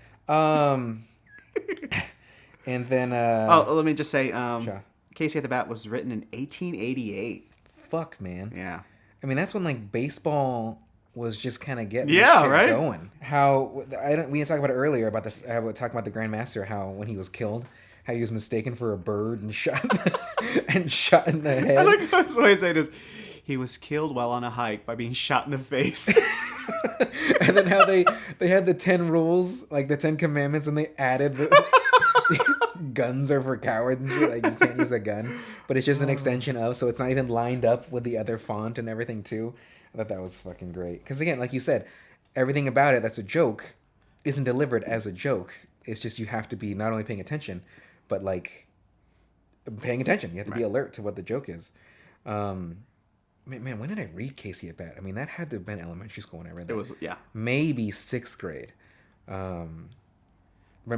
And then Let me just say, Sure. Casey at the Bat was written in 1888. fuck man. Yeah. I mean that's when like baseball was just kind of getting Yeah, the shit right? going. How we didn't talk about it earlier about this. I was talking about the Grandmaster. How when he was killed, how he was mistaken for a bird and shot and shot in the head. I like how the way I say this. He was killed while on a hike by being shot in the face. And then how they had the 10 rules, like the 10 commandments, and they added the guns are for cowards and shit. Like you can't use a gun, but it's just an extension of, so it's not even lined up with the other font and everything too. I thought that was fucking great. Because again, like you said, everything about it that's a joke isn't delivered as a joke. It's just you have to be not only paying attention, but like paying attention. You have to be alert to what the joke is. Man, when did I read Casey at Bat? I mean, that had to have been elementary school when I read that. It was, yeah. Maybe 6th grade. Remember,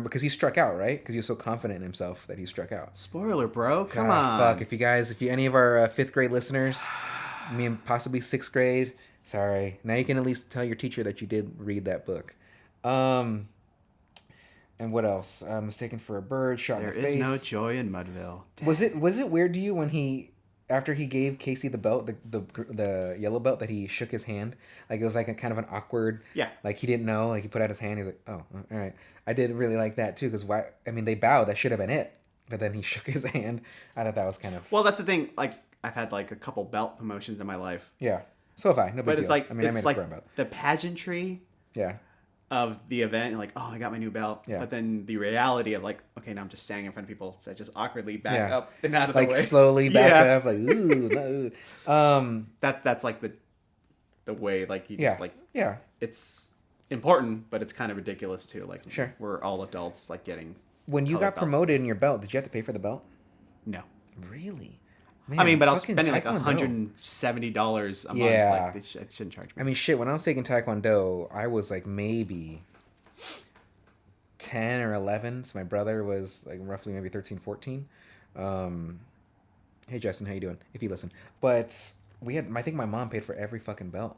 because he struck out, right? Because he was so confident in himself that he struck out. Spoiler, bro. Come God, on. Fuck, if any of our 5th grade listeners, I mean, possibly 6th grade, sorry. Now you can at least tell your teacher that you did read that book. And what else? Mistaken for a bird, shot in the face. There is no joy in Mudville. Damn. Was it weird to you when after he gave Casey the belt, the yellow belt, that he shook his hand? Like it was like a kind of an awkward. Yeah. Like he didn't know. Like he put out his hand. He's like, oh, all right. I did really like that too, because why? I mean, they bowed. That should have been it. But then he shook his hand. I thought that was kind of. Well, that's the thing. Like I've had like a couple belt promotions in my life. Yeah. So have I. No big But deal. it's like I mean, I made it's a like square belt. the pageantry Yeah. of the event, and like, oh, I got my new belt. Yeah. But then the reality of like, okay, now I'm just standing in front of people, so I just awkwardly back Yeah. up and out of Like the way. slowly back Yeah. up. Like ooh. No. That's like the way, like you Yeah. just like, Yeah. it's important, but it's kind of ridiculous too. Like Sure. we're all adults, like getting. When you colored got belts. promoted in your belt, did you have to pay for the belt? No. Really? I mean, but I was fucking spending like Taekwondo. $170 a month. Yeah. Like they shouldn't charge me. I mean, shit, when I was taking Taekwondo, I was like maybe 10 or 11. So my brother was like roughly maybe 13, 14. Hey, Justin, how you doing? If you listen. But I think my mom paid for every fucking belt.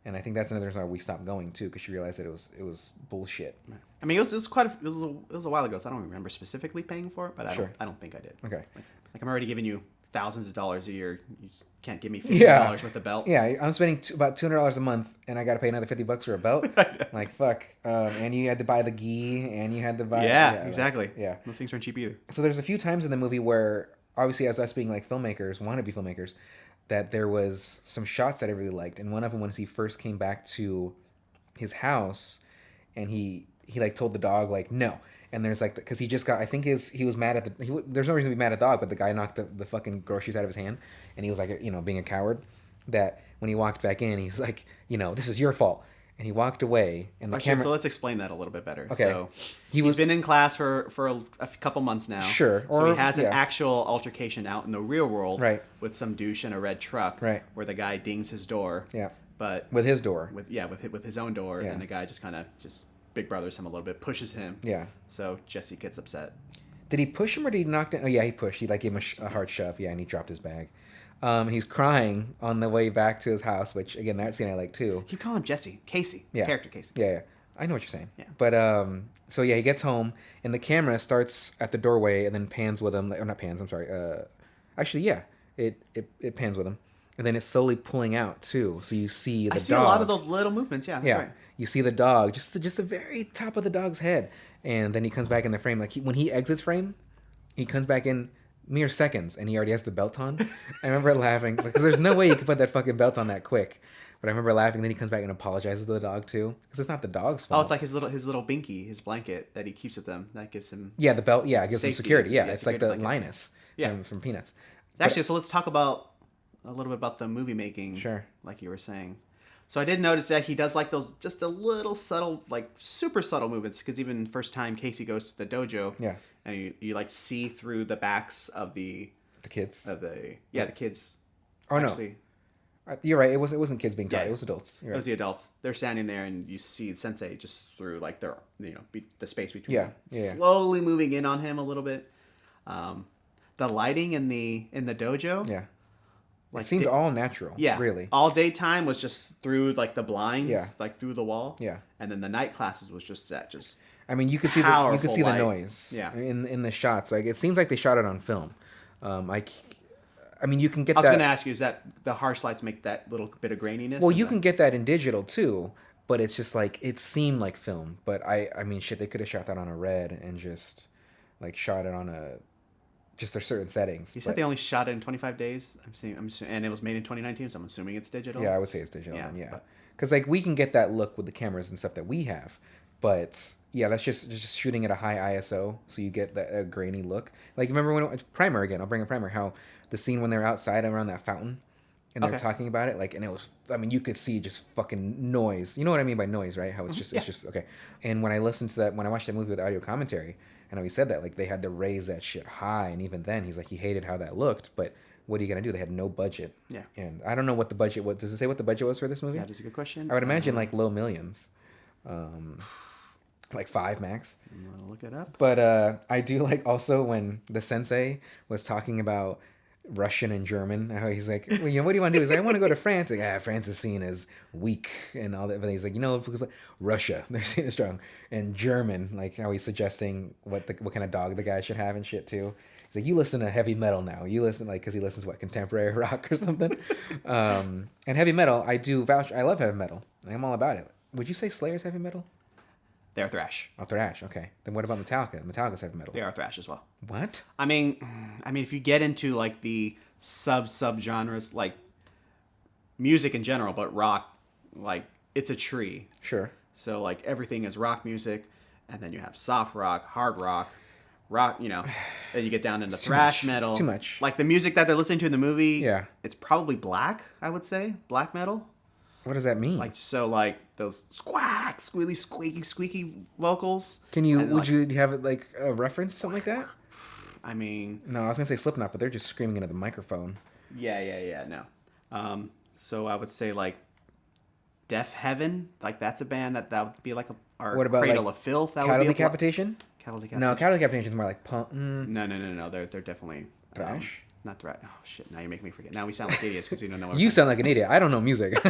And I think that's another reason why we stopped going too, because she realized that it was bullshit. I mean, it was a while ago, so I don't remember specifically paying for it, but I don't think I did. Okay. Like I'm already giving you thousands of dollars a year. You just can't give me $50 worth of belt. Yeah, I'm spending about $200 a month, and I got to pay another $50 for a belt. Like fuck. And you had to buy the gi, and you had to buy. Yeah, like, exactly. yeah. Those things aren't cheap either. So there's a few times in the movie where, obviously, as us being like filmmakers, wannabe filmmakers, that there was some shots that I really liked, and one of them was he first came back to his house, and he like told the dog like no, and there's like because he just got, I think he was mad at there's no reason to be mad at the dog, but the guy knocked the fucking groceries out of his hand, and he was like being a coward, that when he walked back in, he's like, this is your fault. and he walked away, and the Actually, camera. so let's explain that a little bit better. Okay. So He's been in class for a couple months now. Sure. So Or, he has an yeah. actual altercation out in the real world Right. with some douche in a red truck. Right. Where the guy dings his door. Yeah. But With his door. with his own door, Yeah. and the guy just kind of big brothers him a little bit, pushes him. Yeah. So Jesse gets upset. Did he push him or did he knock down? Oh yeah, he pushed. He like gave him a hard shove. Yeah, and he dropped his bag. He's crying on the way back to his house, which again, that scene I like too. Keep calling him Jesse. Casey. Yeah. Character Casey. Yeah. I know what you're saying. Yeah. But so yeah, he gets home and the camera starts at the doorway and then pans with him. Or not pans. I'm sorry. Actually, yeah, it pans with him, and then it's slowly pulling out too. So you see the I see dog. a lot of those little movements. Yeah. That's Yeah. right. You see the dog, just the very top of the dog's head, and then he comes back in the frame. Like when he exits frame, he comes back in mere seconds, and he already has the belt on. I remember laughing because there's no way you could put that fucking belt on that quick. But I remember laughing. Then he comes back and apologizes to the dog too, because it's not the dog's fault. Oh, it's like his little binky, his blanket that he keeps with him. That gives him. Yeah, the belt. Yeah, it gives him Safety. security. Yeah, Yeah, it's like the security blanket. Linus. Yeah. From Peanuts. Actually, so let's talk about a little bit about the movie making. Sure. Like you were saying. So I did notice that he does like those just a little subtle, like super subtle movements. Because even first time Casey goes to the dojo, Yeah. and you like see through the backs of the kids. the kids. Oh Actually, no, you're right. It wasn't kids being taught. Yeah. It was adults. You're it right. was the adults. They're standing there, and you see Sensei just through like their the space between Yeah, them, yeah. slowly moving in on him a little bit. The lighting in the dojo, Yeah. like It seemed all natural. yeah, Really. all daytime was just through like the blinds, Yeah. like through the wall, Yeah. and then the night classes was just I mean, you could see the light. noise. Yeah. In the shots, like it seems like they shot it on film. I mean, you can get I was that. going to ask you, is that the harsh lights make that little bit of graininess? Well, Is you that- can get that in digital too, but it's just like it seemed like film. But I mean, shit, they could have shot that on a red and just like shot it on just certain settings. You said they only shot it in 25 days. And it was made in 2019, so I'm assuming it's digital. Yeah, I would say it's digital. Yeah, Yeah, but- because like we can get that look with the cameras and stuff that we have, but yeah, that's just shooting at a high ISO, so you get that grainy look. Like remember when Primer again? I'll bring a Primer. How the scene when they're outside around that fountain, and they're Okay. talking about it, like, and it was. I mean, you could see just fucking noise. You know what I mean by noise, right? How it's Yeah. just okay. And when I listened to that, when I watched that movie with audio commentary, and he said that like they had to raise that shit high, and even then he's like he hated how that looked, but. What are you gonna do? They had no budget. Yeah. And I don't know what the budget was. Does it say what the budget was for this movie? That is a good question. I would imagine like low millions, like 5 max. I'm going to look it up. But I do like also when the sensei was talking about Russian and German. How he's like, well, what do you want to do? He's like, I want to go to France. Like, France is seen as weak and all that. But he's like, Russia, they're seen as strong. And German, like how he's suggesting what kind of dog the guy should have and shit too. He's like, you listen to heavy metal now. You listen because he listens to what, contemporary rock or something. And heavy metal, I do vouch. I love heavy metal. I'm all about it. Would you say Slayer's heavy metal? They're thrash. Oh, thrash. Okay. Then what about Metallica? Metallica's heavy metal. They are thrash as well. What? I mean, if you get into like the sub genres, like music in general, but rock, like it's a tree. Sure. So like everything is rock music, and then you have soft rock, hard rock, then you get down into thrash metal. It's too much. Like the music that they're listening to in the movie, Yeah. it's probably black, I would say. Black metal. What does that mean? Like those squawk, squeaky vocals. Can you? And, Would like, you have like a reference, something like that? I mean, No, I was gonna say Slipknot, but they're just screaming into the microphone. yeah, no. So I would say like Deaf Heaven, like that's a band that would be like our What about, Cradle like, of Filth. That Cattle would be Decapitation? Cattle Decapitation. No, Cattle Decapitation is more like punk. No. They're definitely Thrash? not thrash. Oh shit! Now you make me forget. Now we sound like idiots because you don't know what. You sound like an idiot. I don't know music.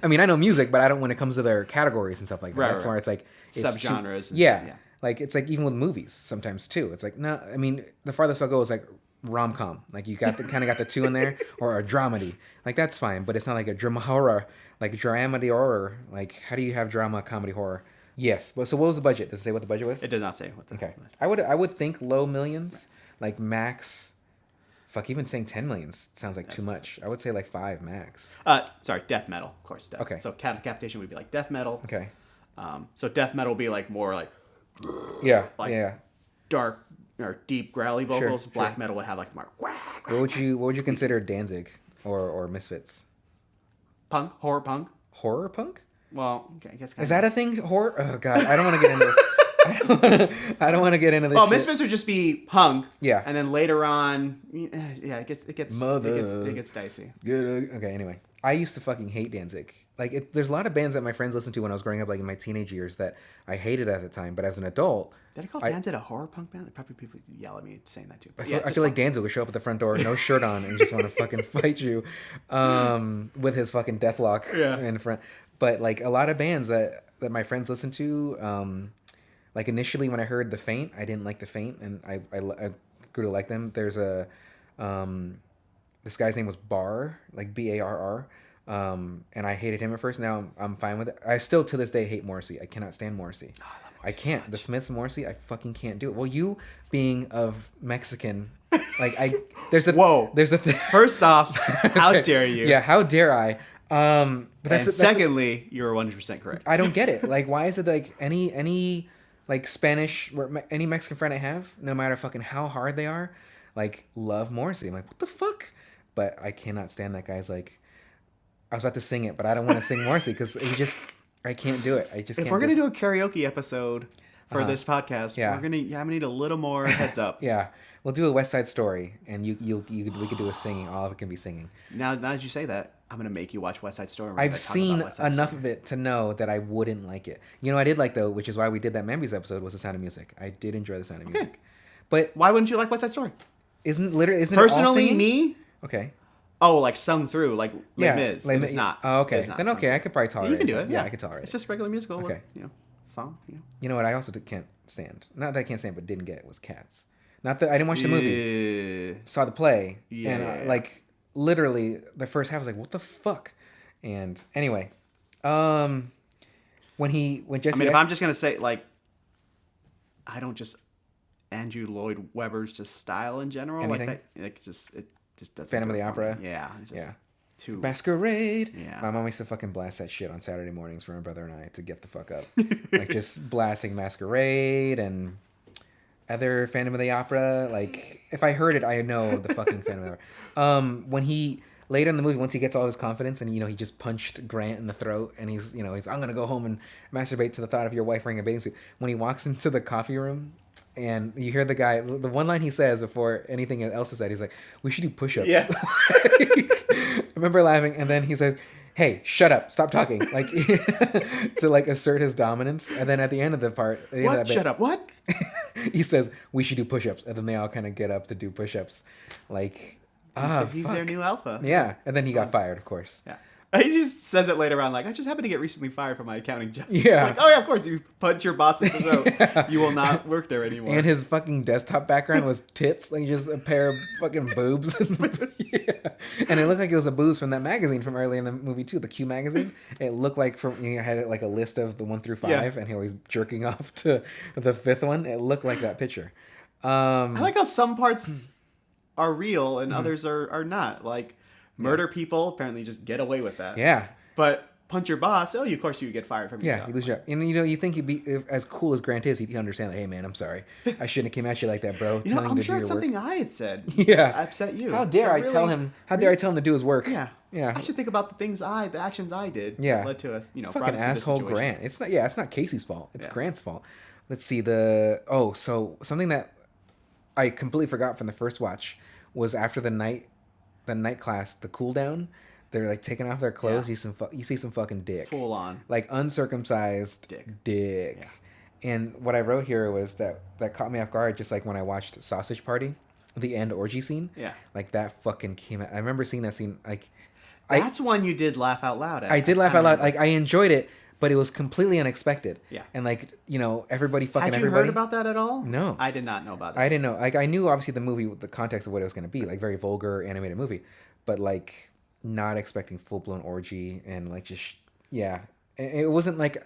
I mean, I know music, but I don't when it comes to their categories and stuff like that. Right, That's right. where it's like it's Subgenres and yeah. shit, yeah. Like it's like even with movies sometimes too. It's like no, I mean the farthest I'll go is like rom-com. Like you got kind of got the two in there, or a dramedy. Like that's fine, but it's not like a drama horror, like dramedy horror. Like how do you have drama, comedy, horror? Yes. Well, so what was the budget? Does it say what the budget was? It does not say what the. Okay. I would think low millions, like max. Fuck, even saying 10 million sounds like too much. I would say like 5 max. Sorry, death metal, of course. Death. Okay. So Cattle Decapitation would be like death metal. Okay. So death metal would be like more like Yeah. Like- yeah. dark or deep growly vocals. Sure, Black sure. metal would have like more quack, What would you consider Danzig or Misfits? punk, horror punk. Horror punk? Well, I guess kind Is that a thing? Horror? Oh god, I don't want to get into this. I don't want to get into this. Well, shit. misfits would just be hung. Yeah. And then later on, yeah, it gets Mother. it gets dicey. Good. Okay. Anyway, I used to fucking hate Danzig. Like, there's a lot of bands that my friends listened to when I was growing up, like in my teenage years, that I hated at the time. But as an adult, Did I call Danzig a horror punk band? Probably people yell at me saying that too. I feel like Danzig would show up at the front door, no shirt on, and just want to fucking fight you, with his fucking deathlock in front. But like a lot of bands that my friends listened to, like initially when I heard The Faint, I didn't like The Faint, and I grew to like them. There's a this guy's name was Barr, like Barr. And I hated him at first. Now I'm fine with it. I still to this day hate Morrissey. I cannot stand Morrissey. Oh, I can't. So the Smiths, Morrissey, I fucking can't do it. Well, you being of Mexican, like there's a First off, how dare you? Yeah, how dare I? But secondly, you're 100% correct. I don't get it. Like, why is it like any like Spanish or any Mexican friend I have, no matter fucking how hard they are, like love Morrissey. I'm like, what the fuck? But I cannot stand that guy's like. I was about to sing it, but I don't want to sing Morrissey because I can't do it. I just can't. If we're gonna do a karaoke episode for this podcast, we're gonna need a little more heads up. Yeah, we'll do a West Side Story, and we could do a singing. All of it can be singing. Now that you say that, I'm gonna make you watch West Side Story. I've seen enough of it to know that I wouldn't like it. You know, I did like though, which is why we did that Membies episode. Was The Sound of Music. I did enjoy The Sound of Music. But why wouldn't you like West Side Story? Isn't personally it all me? Okay. Oh, like sung through, like Les Mis. It's not. Oh, okay. Not then okay, I could probably tolerate it. You can do it. Yeah, I could tolerate it. It's just regular musical. Okay. Song. You know what I also can't stand? Not that I can't stand, but didn't get it was Cats. Not that I didn't watch the movie. Saw the play. Yeah. And like literally the first half I was like, what the fuck? And anyway, when Jesse. I mean, if I'm just gonna say like, I don't just Andrew Lloyd Webber's just style in general. Anything? Like that. Like just doesn't. Phantom of the Opera. Yeah. Too Masquerade. Yeah. My mom used to fucking blast that shit on Saturday mornings for my brother and I to get the fuck up. Like just blasting Masquerade and other Phantom of the Opera. Like if I heard it, I know the fucking Phantom of the Opera. When he later in the movie, once he gets all his confidence and he just punched Grant in the throat and he's I'm gonna go home and masturbate to the thought of your wife wearing a bathing suit. When he walks into the coffee room. And you hear the guy, the one line he says before anything else is said, he's like, we should do push-ups. Yeah. I remember laughing. And then he says, hey, shut up. Stop talking. Like, to like assert his dominance. And then at the end of the part. What? Shut up. What? He says, we should do push-ups. And then they all kind of get up to do push-ups. Like, he's their new alpha. Yeah. And then he got fired, of course. Yeah. He just says it later on, like, I just happened to get recently fired from my accounting job. Yeah. Like, oh, yeah, of course, you punch your boss in the throat. Yeah. You will not work there anymore. And his fucking desktop background was tits, like just a pair of fucking boobs. Yeah. And it looked like it was a boobs from that magazine from earlier in the movie, too, the Q magazine. It looked like had like a list of the 1 through 5, and he was jerking off to the 5th one. It looked like that picture. I like how some parts are real and others are not. Like, murder people, apparently just get away with that. Yeah. But punch your boss, of course you get fired from your job. Yeah, you lose your job. And you think he'd be, as cool as Grant is, he'd understand, like, hey man, I'm sorry. I shouldn't have came at you like that, bro. I'm sure it's something I had said. Yeah. Upset you. How dare I tell him to do his work? Yeah. Yeah. I should think about the actions I did. Yeah. That led to us, fucking asshole Grant. It's not Casey's fault. It's Grant's fault. Let's see so something that I completely forgot from the first watch was after the night class, the cool down. They're like taking off their clothes. Yeah. You see some fucking dick. Full on. Like uncircumcised dick. Yeah. And what I wrote here was that caught me off guard, just like when I watched Sausage Party, the end orgy scene. Yeah. Like that fucking came out. I remember seeing that scene. Like, that's one you did laugh out loud at. I did laugh out loud. Like I enjoyed it, but it was completely unexpected. Yeah. And like, everybody fucking Had you heard about that at all? No. I did not know about that. I didn't know. Like I knew obviously the movie, the context of what it was going to be, like very vulgar animated movie, but like not expecting full-blown orgy and like just it wasn't like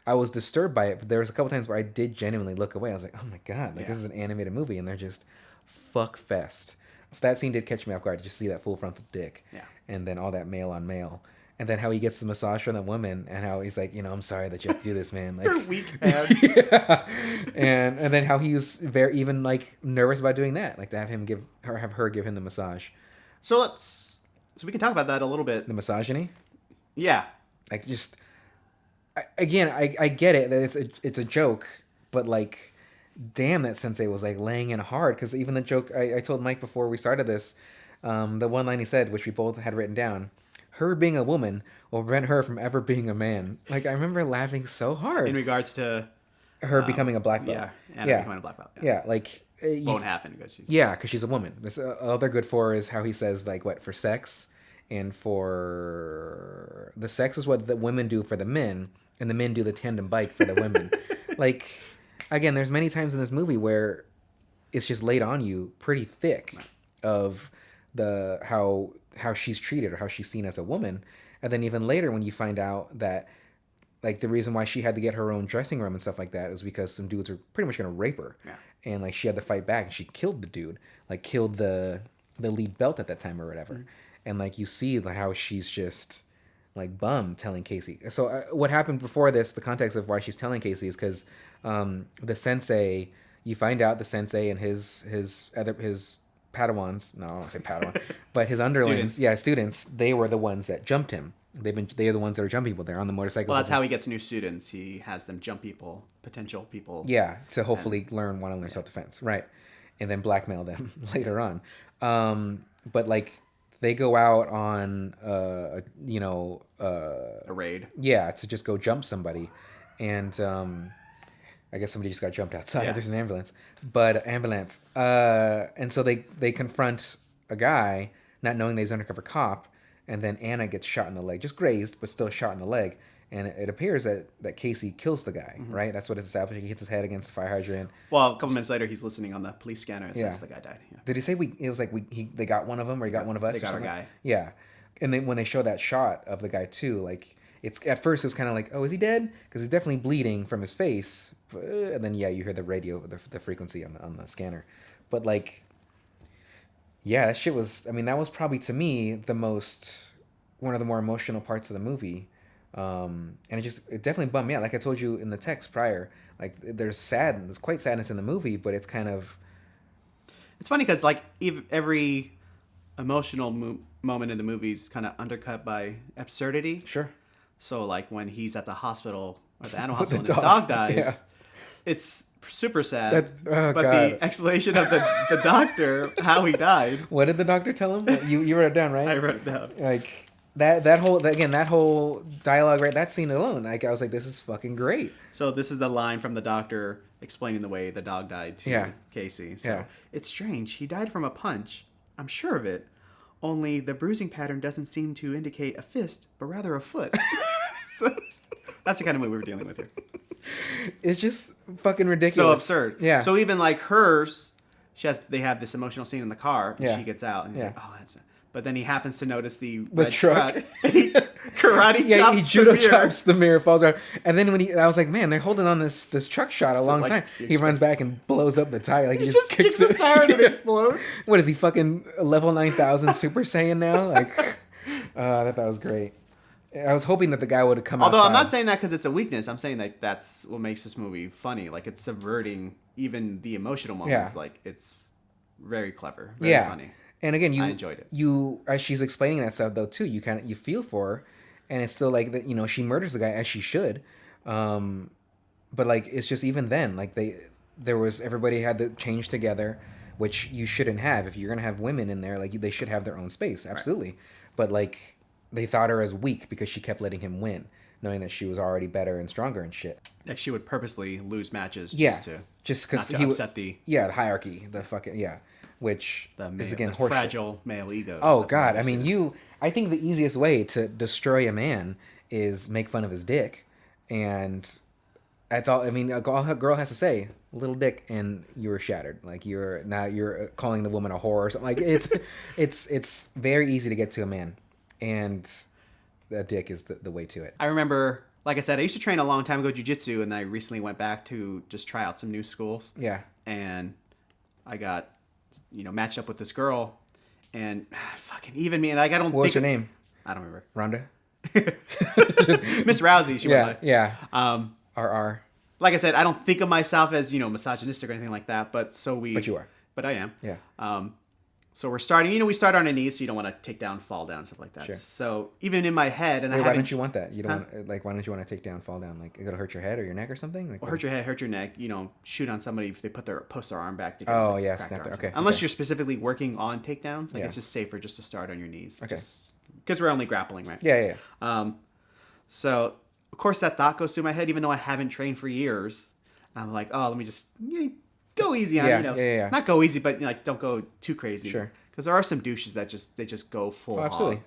I was disturbed by it, but there was a couple times where I did genuinely look away. I was like, oh my god, like this is an animated movie and they're just fuck fest. So that scene did catch me off guard to just see that full frontal dick, and then all that male on male, and then how he gets the massage from that woman and how he's like, I'm sorry that you have to do this, man. Like, her weak hands. Yeah. And then how he was very even like nervous about doing that, like to have her give him the massage. So we can talk about that a little bit. The misogyny? Yeah. Like just I get it that it's a joke, but like, damn, that sensei was like laying in hard, because even the joke I told Mike before we started this, the one line he said, which we both had written down, her being a woman will prevent her from ever being a man. Like, I remember laughing so hard In regards to her becoming a black belt. Yeah, Anna becoming a black belt. Yeah, like Won't happen because she's... Yeah, because she's a woman. This all they're good for is how he says, like, what, for sex, and for the sex is what the women do for the men, and the men do the tandem bike for the women. Like, again, there's many times in this movie where it's just laid on you pretty thick of the how she's treated or how she's seen as a woman, and then even later when you find out that, like, the reason why she had to get her own dressing room and stuff like that is because some dudes were pretty much gonna rape her. Yeah. And like she had to fight back, and she killed the dude, like killed the lead belt at that time or whatever. Mm-hmm. And like you see how she's just like bummed telling Casey. So what happened before this, the context of why she's telling Casey is because the sensei, you find out the sensei and his Padawans, no, I don't say Padawan, but his underlings, students, they were the ones that jumped him. They are the ones that are jumping people. They're on the motorcycles. Well, that's how he gets new students. He has them jump people, potential people. Yeah, to hopefully want to learn self-defense, right? And then blackmail them later on. But like they go out on a raid. Yeah, to just go jump somebody, and I guess somebody just got jumped outside. Yeah. There's an ambulance, and so they confront a guy, not knowing that he's an undercover cop. And then Anna gets shot in the leg, just grazed, but still shot in the leg. And it appears that Casey kills the guy, mm-hmm. right? That's what it's established. He hits his head against the fire hydrant. Well, a couple minutes later, he's listening on the police scanner. It says the guy died. Yeah. Did he say it was like they got one of them, or he got one of us? They got our guy. Yeah. And then when they show that shot of the guy too, like it's at first it was kind of like, oh, is he dead? Because he's definitely bleeding from his face. And then you hear the radio, the frequency on the scanner. But like, yeah, that shit was. I mean, that was probably to me one of the more emotional parts of the movie. And it definitely bummed me out. Like I told you in the text prior, like there's quite sadness in the movie, but it's kind of... It's funny because like every emotional moment in the movie is kind of undercut by absurdity. Sure. So like when he's at the hospital or the animal hospital and his dog dies, it's super sad. But God. The explanation of the doctor, how he died. What did the doctor tell him? You wrote it down, right? I wrote it down. Like... That whole dialogue, right? That scene alone, like I was like, this is fucking great. So this is the line from the doctor explaining the way the dog died to Casey. So it's strange. He died from a punch. I'm sure of it. Only the bruising pattern doesn't seem to indicate a fist, but rather a foot. So that's the kind of movie we're dealing with here. It's just fucking ridiculous. So absurd. Yeah. So even like hers, they have this emotional scene in the car, and she gets out, and he's like, oh, that's bad. But then he happens to notice the red truck. And he karate chops he judo chops the mirror, falls out. And then I was like, man, they're holding on this truck shot a long time. He runs back and blows up the tire. Like he just kicks the tire and it explodes. What is he, fucking level 9000 Super Saiyan now? Like, I thought that was great. I was hoping that the guy would have come out. Although I'm not saying that because it's a weakness. I'm saying that that's what makes this movie funny. Like it's subverting even the emotional moments. Like it's very clever, very funny. And again, I enjoyed it. As she's explaining that stuff though too, you feel for her, and it's still like that. She murders the guy as she should, but like it's just even then, like everybody had to change together, which you shouldn't have. If you're gonna have women in there, like they should have their own space, absolutely. Right. But like they thought her as weak because she kept letting him win, knowing that she was already better and stronger and shit. Like she would purposely lose matches just because he upset the hierarchy, the fucking which is again horseshit. Fragile male ego. Oh God, I mean I think the easiest way to destroy a man is make fun of his dick, and that's all. I mean, all a girl has to say, "Little dick," and you were shattered. Like you're calling the woman a whore or something. Like it's very easy to get to a man, and that dick is the way to it. I remember, like I said, I used to train a long time ago jiu-jitsu, and I recently went back to just try out some new schools. Yeah, and I got matched up with this girl, and fucking even me, and like I don't. What's her name? I don't remember. Rhonda. Miss Rousey. She went by. Yeah. RR. Like I said, I don't think of myself as misogynistic or anything like that, but But you are. But I am. Yeah. So we're starting, we start on our knees, so you don't want to take down, fall down, stuff like that. Sure. So even in my head, and why don't you want that? You don't want, like, why don't you want to take down, fall down? Like, it'll hurt your head or your neck or something? Like, hurt your head, hurt your neck. Shoot on somebody if they post their arm back. They snap it. Okay. Unless you're specifically working on takedowns, it's just safer just to start on your knees. Okay. Because we're only grappling, right? Yeah. So of course that thought goes through my head, even though I haven't trained for years. I'm like, oh, let me just go easy on not go easy, but don't go too crazy. Sure. Because there are some douches that just go full. Oh,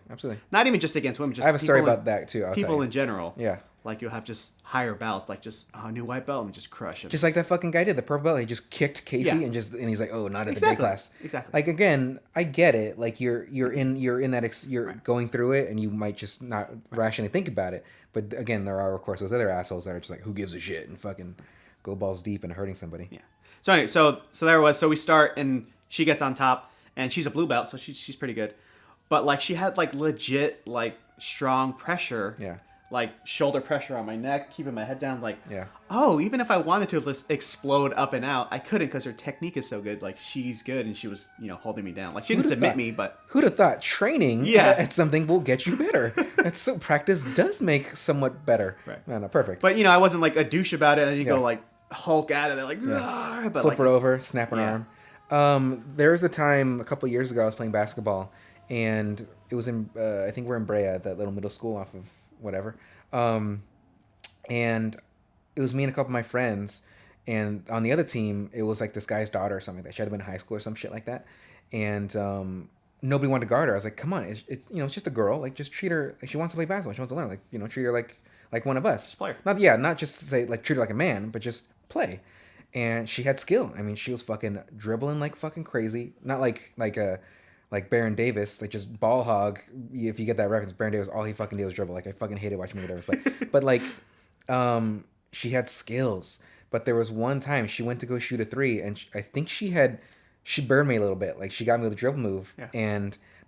absolutely. Not even just against women. Just I have a story about that too. People in general. Yeah. Like you'll have just higher belts, like just a new white belt and just crush him. Just like that fucking guy did, the purple belt. He just kicked Casey and he's like, oh, not at the day class. Exactly. Like, again, I get it. Like you're in that you're going through it, and you might just not rationally think about it. But again, there are of course those other assholes that are just like, who gives a shit, and fucking go balls deep and hurting somebody. Yeah. So anyway, so there it was. So we start, and she gets on top, and she's a blue belt, so she's pretty good. But like she had like legit like strong pressure. Yeah. Like shoulder pressure on my neck, keeping my head down. Like, yeah. Oh, even if I wanted to just explode up and out, I couldn't because her technique is so good. Like she's good, and she was holding me down. Like she didn't submit me, but who'd have thought training at something will get you better? That's so practice does make somewhat better. Right. No, perfect. But I wasn't like a douche about it. I didn't go like Hulk out of it, like but flip her over, snap an arm. There was a time a couple years ago I was playing basketball, and it was in I think we're in Brea, that little middle school off of whatever. And it was me and a couple of my friends, and on the other team, it was like this guy's daughter or something like that. She had been in high school or some shit like that. And, nobody wanted to guard her. I was like, come on, it's just a girl. Like, just treat her like she wants to play basketball. She wants to learn. Like, treat her like one of us. Player. Not just to say like treat her like a man, but just play. And she had skill. I mean, she was fucking dribbling like fucking crazy. Not like Baron Davis, like just ball hog. If you get that reference, Baron Davis, all he fucking did was dribble. Like I fucking hated watching him play. But like, she had skills. But there was one time she went to go shoot a three, and I think she burned me a little bit. Like she got me with a dribble move,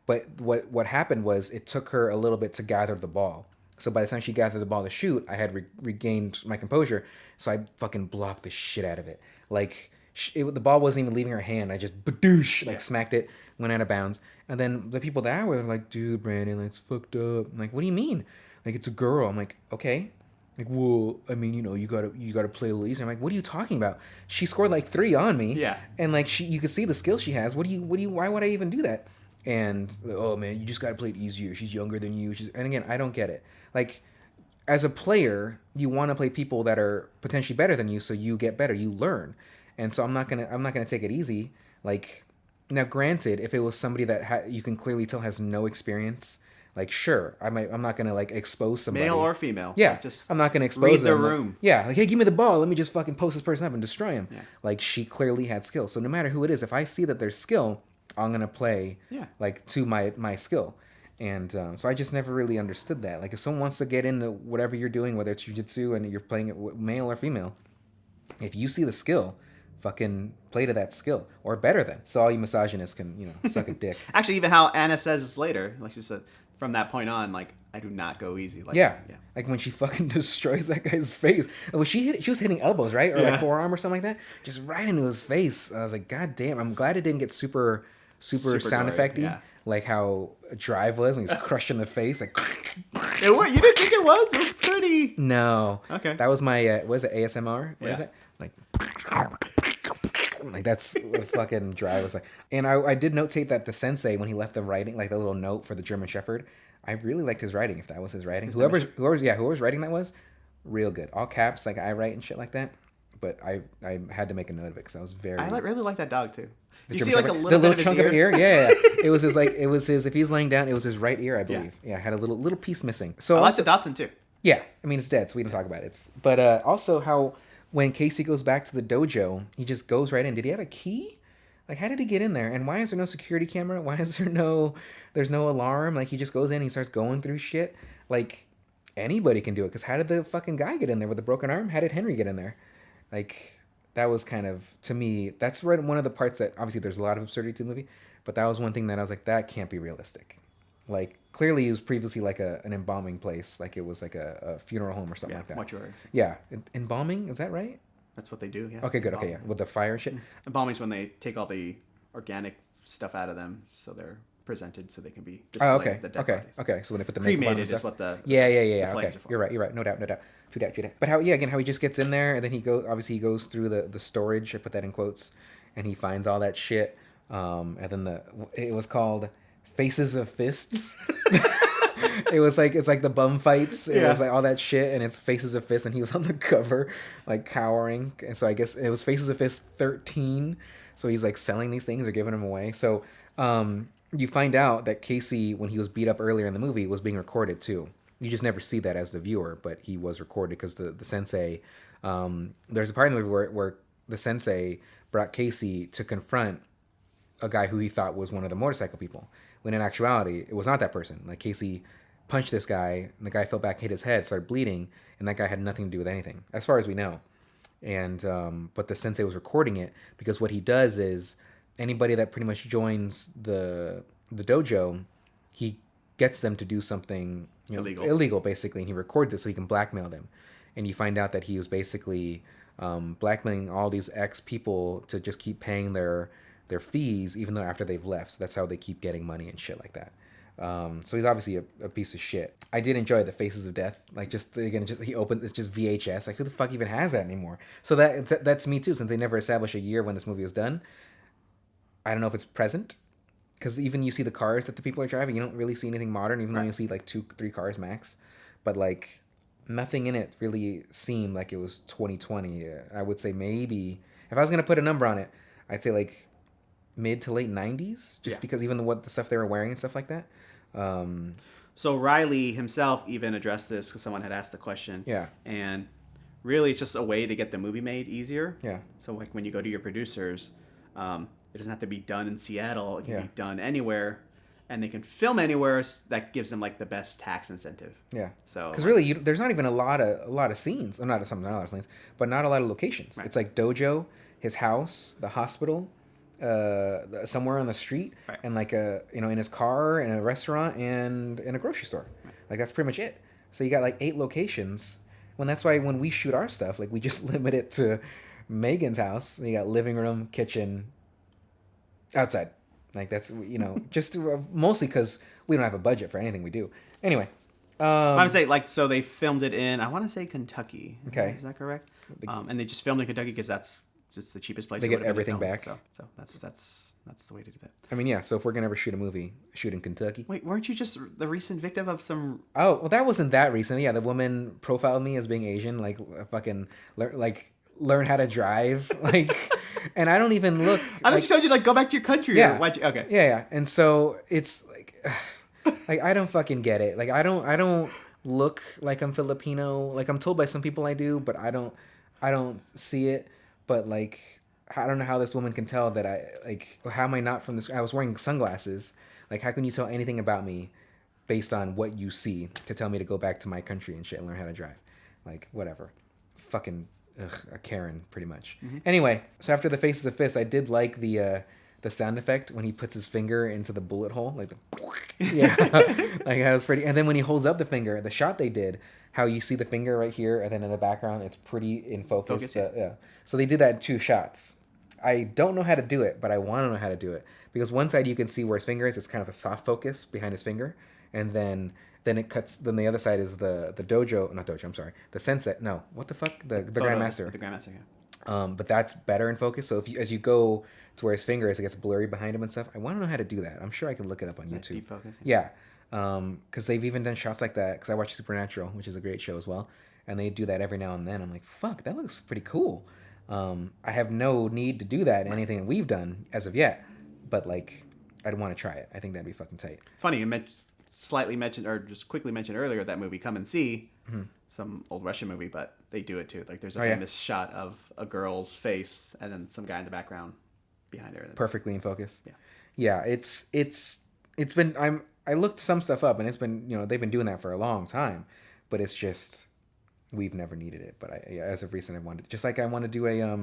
but what happened was it took her a little bit to gather the ball. So by the time she gathered the ball to shoot, I had regained my composure. So I fucking blocked the shit out of it. Like the ball wasn't even leaving her hand. I just badoosh, smacked it, went out of bounds. And then the people that were like, dude, Brandon, that's fucked up. I'm like, what do you mean? Like, it's a girl. I'm like, okay. Like, well, I mean, you gotta play Elise. I'm like, what are you talking about? She scored like 3 on me. Yeah. And like you can see the skill she has. Why would I even do that? And oh man, you just gotta play it easier. She's younger than you. And again, I don't get it. Like, as a player, you want to play people that are potentially better than you, so you get better, you learn. And so I'm not gonna take it easy. Like, now granted, if it was somebody that you can clearly tell has no experience, like sure, I'm not gonna like expose somebody, male or female. Yeah, like, just I'm not gonna expose read them. their room. Yeah, like hey, give me the ball. Let me just fucking post this person up and destroy him. Yeah. Like she clearly had skill. So no matter who it is, if I see that there's skill, I'm gonna play like to my skill. And so I just never really understood that. Like if someone wants to get into whatever you're doing, whether it's jiu-jitsu and you're playing it male or female, if you see the skill, fucking play to that skill or better than. So all you misogynists can suck a dick. Actually, even how Anna says this later, like she said, from that point on, like I do not go easy. Like, yeah. Like when she fucking destroys that guy's face. She was hitting elbows, right, or like forearm or something like that, just right into his face. I was like, God damn! I'm glad it didn't get super sound effecty. Yeah. Like how Drive was when he was crushing the face, like. What you didn't think it was? It was pretty. No. Okay. That was my what is it, ASMR? What is it? Like that's what fucking Drive was like. And I did notate that the sensei, when he left the writing, like the little note for the German Shepherd, I really liked his writing. If that was his writing, whoever's writing that was real good. All caps, like I write and shit like that. But I had to make a note of it because I was very. I really like that dog too. You German see like Shepherd, a little the bit little chunk of of ear. Yeah. It was his. If he's laying down, it was his right ear, I believe. Yeah, had a little piece missing. So I like the Dotson too. Yeah, I mean it's dead, so we don't talk about it. But also how when Casey goes back to the dojo, he just goes right in. Did he have a key? Like, how did he get in there? And why is there no security camera? Why is there's no alarm? Like, he just goes in and he starts going through shit. Like, anybody can do it. Because how did the fucking guy get in there with a broken arm? How did Henry get in there? Like, that was kind of, to me, that's one of the parts that, obviously, there's a lot of absurdity to the movie. But that was one thing that I was like, that can't be realistic. Like, clearly it was previously like an embalming place. Like, it was like a funeral home or something like that. Mortuary. Yeah. Embalming? Is that right? That's what they do, yeah. Okay, good. Okay, yeah. With the fire and shit. Embalming's when they take all the organic stuff out of them so they're presented so they can be Oh, displayed okay, the dead okay, bodies. okay. So when they put the makeup on Cremated and is stuff. what the Yeah. the Okay, flames are for. you're right. You're right. No doubt. No doubt. True that. True that. But how? Yeah. Again, how he just gets in there and then he goes. Obviously, he goes through the storage. I put that in quotes, and he finds all that shit. And then it was called Faces of Fists. It's like the bum fights. It was like all that shit, and it's Faces of Fists, and he was on the cover, like cowering. And so I guess it was Faces of Fists 13. So he's like selling these things or giving them away. So you find out that Casey, when he was beat up earlier in the movie, was being recorded too. You just never see that as the viewer, but he was recorded because the sensei. There's a part in the movie where the sensei brought Casey to confront a guy who he thought was one of the motorcycle people, when in actuality it was not that person. Like Casey punched this guy, and the guy fell back, hit his head, started bleeding, and that guy had nothing to do with anything, as far as we know. And but the sensei was recording it because what he does is anybody that pretty much joins the dojo, he gets them to do something illegal basically, and he records it so he can blackmail them. And you find out that he was basically blackmailing all these ex people to just keep paying their fees even though after they've left. So that's how they keep getting money and shit like that. So he's obviously a piece of shit. I did enjoy the Faces of Death. Like he opened, it's just VHS. Like who the fuck even has that anymore? So that's me too. Since they never established a year when this movie was done, I don't know if it's present. Because even you see the cars that the people are driving, you don't really see anything modern, even though you see like 2-3 cars max. But like nothing in it really seemed like it was 2020. I would say maybe if I was gonna put a number on it, I'd say like mid to late 90s, just because even the stuff they were wearing and stuff like that. So Riley himself even addressed this because someone had asked the question. Yeah. And really, it's just a way to get the movie made easier. Yeah. So like when you go to your producers, it doesn't have to be done in Seattle. It can be done anywhere, and they can film anywhere. That gives them like the best tax incentive. Yeah. So because really, there's not even a lot of scenes. Not a lot of scenes, but not a lot of locations. Right. It's like dojo, his house, the hospital, somewhere on the street, and like in his car, in a restaurant, and in a grocery store. Right. Like that's pretty much it. So you got like 8 locations. Well, that's why when we shoot our stuff, like we just limit it to Megan's house. You got living room, kitchen, outside. Like that's just mostly because we don't have a budget for anything we do. Anyway, I would say so they filmed it in I want to say Kentucky. Okay, is that correct? And they just filmed in Kentucky because that's just the cheapest place. They get everything back. So that's the way to do that. I mean, yeah. So if we're gonna ever shoot a movie, shoot in Kentucky. Wait, weren't you just the recent victim of some? Oh, well, that wasn't that recent. Yeah, the woman profiled me as being Asian, like fucking learn how to drive, like, and I don't even look. I just told you go back to your country. Yeah. Okay. Yeah. And so it's like I don't fucking get it. Like I don't look like I'm Filipino. Like I'm told by some people I do, but I don't see it. But like I don't know how this woman can tell that how am I not from this? I was wearing sunglasses. Like how can you tell anything about me based on what you see to tell me to go back to my country and shit and learn how to drive? Like whatever. Fucking a Karen, pretty much. Mm-hmm. Anyway, so after the Faces of Fists, I did like the sound effect when he puts his finger into the bullet hole, like like that was pretty. And then when he holds up the finger, the shot they did, how you see the finger right here, and then in the background, it's pretty in focus. Yeah. So they did that in 2 shots. I don't know how to do it, but I want to know how to do it because one side you can see where his finger is. It's kind of a soft focus behind his finger, and then it cuts. Then the other side is the dojo, not dojo. I'm sorry, the sensei. No, what the fuck? The grandmaster. The grandmaster. Yeah. But that's better in focus. So as you go to where his finger is, it gets blurry behind him and stuff. I want to know how to do that. I'm sure I can look it up on YouTube. Deep focus. Yeah. Because they've even done shots like that. Because I watch Supernatural, which is a great show as well, and they do that every now and then. I'm like, fuck, that looks pretty cool. I have no need to do that in anything that we've done as of yet, but like, I'd want to try it. I think that'd be fucking tight. Funny, you slightly mentioned or just quickly mentioned earlier that movie Come and See, some old Russian movie, but they do it too. Like there's a famous shot of a girl's face and then some guy in the background behind her. Perfectly in focus. Yeah. It's been I looked some stuff up and it's been they've been doing that for a long time, but it's just we've never needed it. But as of recent I wanted I want to do a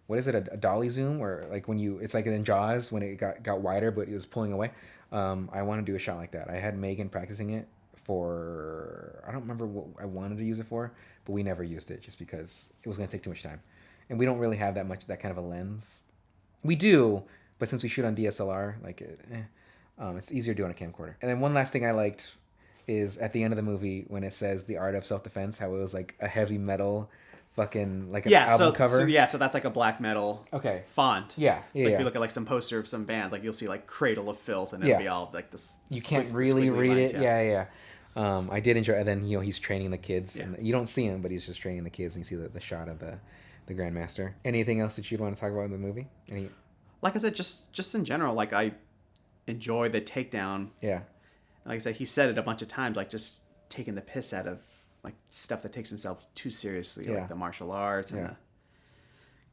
what is it, a dolly zoom, where like when it's like in Jaws when it got wider but it was pulling away. I want to do a shot like that. I had Megan practicing it for, I don't remember what I wanted to use it for, but we never used it just because it was going to take too much time. And we don't really have that kind of a lens. We do, But since we shoot on DSLR, like, it's easier to do on a camcorder. And then one last thing I liked is at the end of the movie when it says the art of self-defense, how it was like a heavy metal fucking like an album cover. So that's like a black metal font. Yeah. So if you look at like some poster of some band, like you'll see like Cradle of Filth, and it'll be all like this. You can't really read it. Yeah. I did enjoy. And then he's training the kids. And you don't see him, but he's just training the kids, and you see the shot of the Grandmaster. Anything else that you'd want to talk about in the movie? Like I said, just in general, like I enjoy the takedown. Yeah. Like I said, he said it a bunch of times, like just taking the piss out of like stuff that takes himself too seriously, like the martial arts and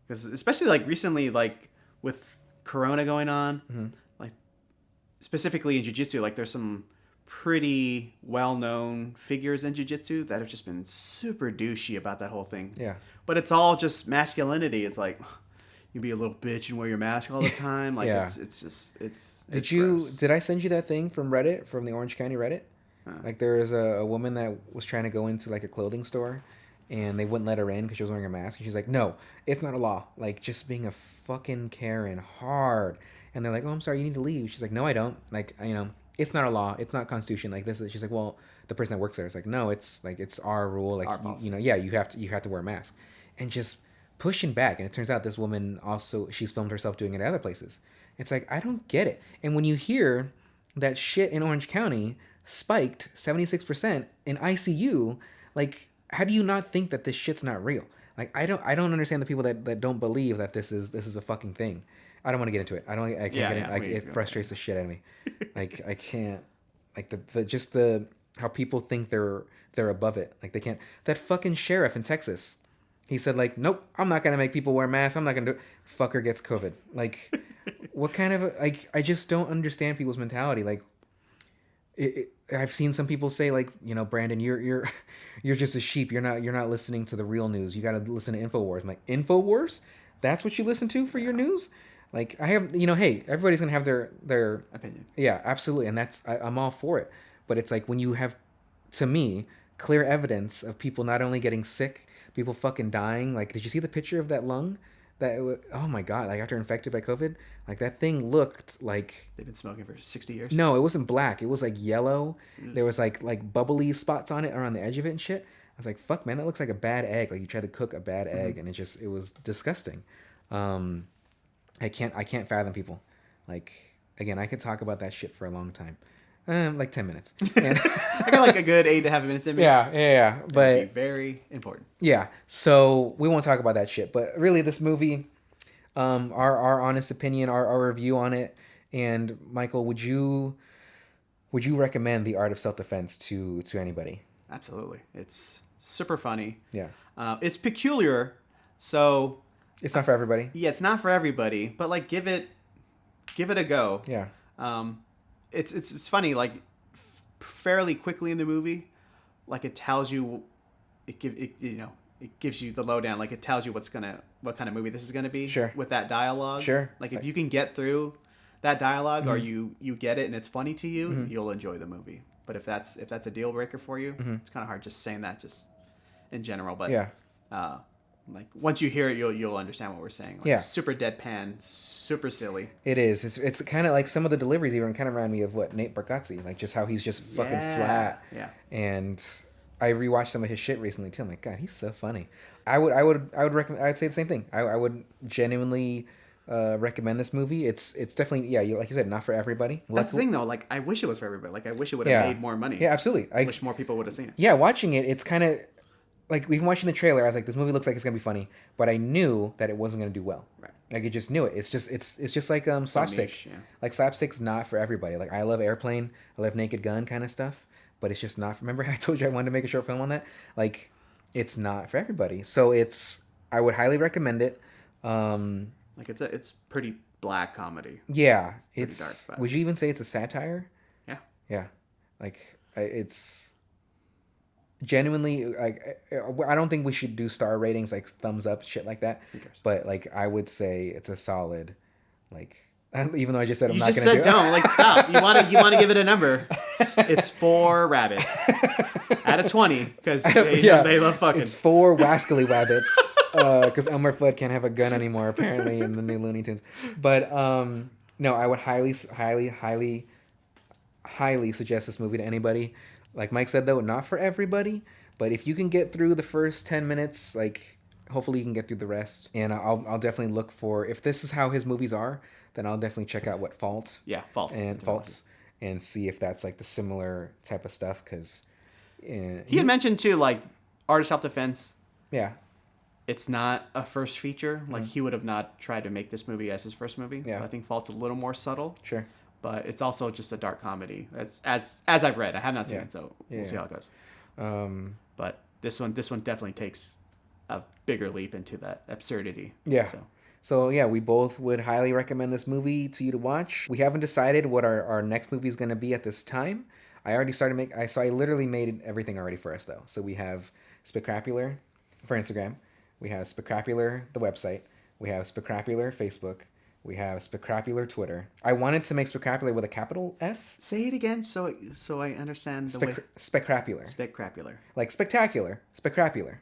because especially like recently, like with Corona going on, like specifically in jiu-jitsu, like there's some pretty well-known figures in jiu-jitsu that have just been super douchey about that whole thing. Yeah. But it's all just masculinity. It's like you be a little bitch and wear your mask all the time. Like it's Did I send you that thing from Reddit, from the Orange County Reddit? Like there was a woman that was trying to go into like a clothing store, and they wouldn't let her in because she was wearing a mask. And she's like, "No, it's not a law. Like just being a fucking Karen hard." And they're like, "Oh, I'm sorry, you need to leave." She's like, "No, I don't. Like it's not a law. It's not Constitution. Like this is." She's like, "Well, the person that works there is like, no, it's our rule. Like you have to wear a mask," and just pushing back. And it turns out this woman also she's filmed herself doing it at other places. It's like I don't get it. And when you hear that shit in Orange County spiked 76% in ICU, like how do you not think that this shit's not real? Like I don't understand the people that don't believe that this is a fucking thing. I don't want to get into it. I can't get it. Like it frustrates the shit out of me. Like I can't, like the how people think they're above it. Like they can't. That fucking sheriff in Texas, he said like, nope, I'm not gonna make people wear masks. I'm not gonna do it. Fucker gets COVID. Like what kind of like I just don't understand people's mentality. Like I've seen some people say like, Brandon, you're just a sheep. You're not listening to the real news. You got to listen to InfoWars. I'm like, InfoWars? That's what you listen to for your news? Like I have, hey, everybody's gonna have their opinion. Yeah, absolutely, and I'm all for it. But it's like when you have, to me, clear evidence of people not only getting sick, people fucking dying. Like, did you see the picture of that lung? Oh my god! Like after infected by COVID, like that thing looked like they've been smoking for 60 years. No, it wasn't black. It was like yellow. There was like bubbly spots on it around the edge of it and shit. I was like, fuck, man, that looks like a bad egg. Like you tried to cook a bad egg, and it was disgusting. I can't fathom people. Like again, I could talk about that shit for a long time. Like 10 minutes. And I got like a good 8.5 minutes in me. Yeah. But it'd be very important. Yeah. So we won't talk about that shit. But really, this movie, our honest opinion, our review on it. And Michael, would you recommend The Art of Self-Defense to anybody? Absolutely. It's super funny. Yeah. It's peculiar. So it's not for everybody. Yeah, it's not for everybody. But like, give it a go. Yeah. It's funny, like fairly quickly in the movie, like it tells you, it gives you the lowdown, like it tells you what kind of movie this is gonna be. Sure. With that dialogue. Sure. Like if you can get through that dialogue, or you get it and it's funny to you, you'll enjoy the movie. But if that's a deal breaker for you, it's kind of hard just saying that just in general. But yeah. Like once you hear it, you'll understand what we're saying. Like, yeah. Super deadpan, super silly. It is. It's kind of like some of the deliveries even kind of remind me of what Nate Bargatze, like just how he's just fucking flat. Yeah. And I rewatched some of his shit recently too. I'm like, God, he's so funny. I would recommend. I'd say the same thing. I would genuinely recommend this movie. It's definitely like you said, not for everybody. That's the thing though. Like I wish it was for everybody. Like I wish it would have made more money. Yeah, absolutely. I wish more people would have seen it. Yeah, watching it, it's kind of. Like, even watching the trailer, I was like, this movie looks like it's going to be funny. But I knew that it wasn't going to do well. Right. Like, I just knew it. It's just like slapstick. Niche, yeah. Like, slapstick's not for everybody. Like, I love Airplane. I love Naked Gun kind of stuff. But it's just not... Remember I told you I wanted to make a short film on that? Like, it's not for everybody. So, I would highly recommend it. Like, it's pretty black comedy. Yeah. It's dark. But... Would you even say it's a satire? Yeah. Yeah. Like, it's... Genuinely, like, I don't think we should do star ratings like thumbs up shit like that. Who cares? But like, I would say it's a solid, like, even though I just said I'm you not just gonna said do don't like stop. You want to give it a number. It's 4 rabbits out of 20 because they love fucking. It's 4 wascally wabbits because Elmer Fudd can't have a gun anymore apparently in the new Looney Tunes. But No, I would highly suggest this movie to anybody. Like Mike said, though, not for everybody. But if you can get through the first 10 minutes, like, hopefully you can get through the rest. And I'll definitely look for, if this is how his movies are, then I'll definitely check out what Faults and see if that's like the similar type of stuff. Because he had mentioned too, like, Art of Self-Defense. Yeah. It's not a first feature. Like, he would have not tried to make this movie as his first movie. Yeah. So I think Fault's a little more subtle. Sure. But it's also just a dark comedy, as I've read. I have not seen it, so we'll see how it goes. But this one definitely takes a bigger leap into that absurdity. Yeah. So yeah, we both would highly recommend this movie to you to watch. We haven't decided what our next movie is going to be at this time. I literally made everything already for us though. So we have Spectacular for Instagram. We have Spectacular, the website. We have Spectacular Facebook. We have Spectacular Twitter. I wanted to make Spectacular with a capital S. Say it again so I understand the way. Spectacular. Spectacular. Like spectacular. Spectacular.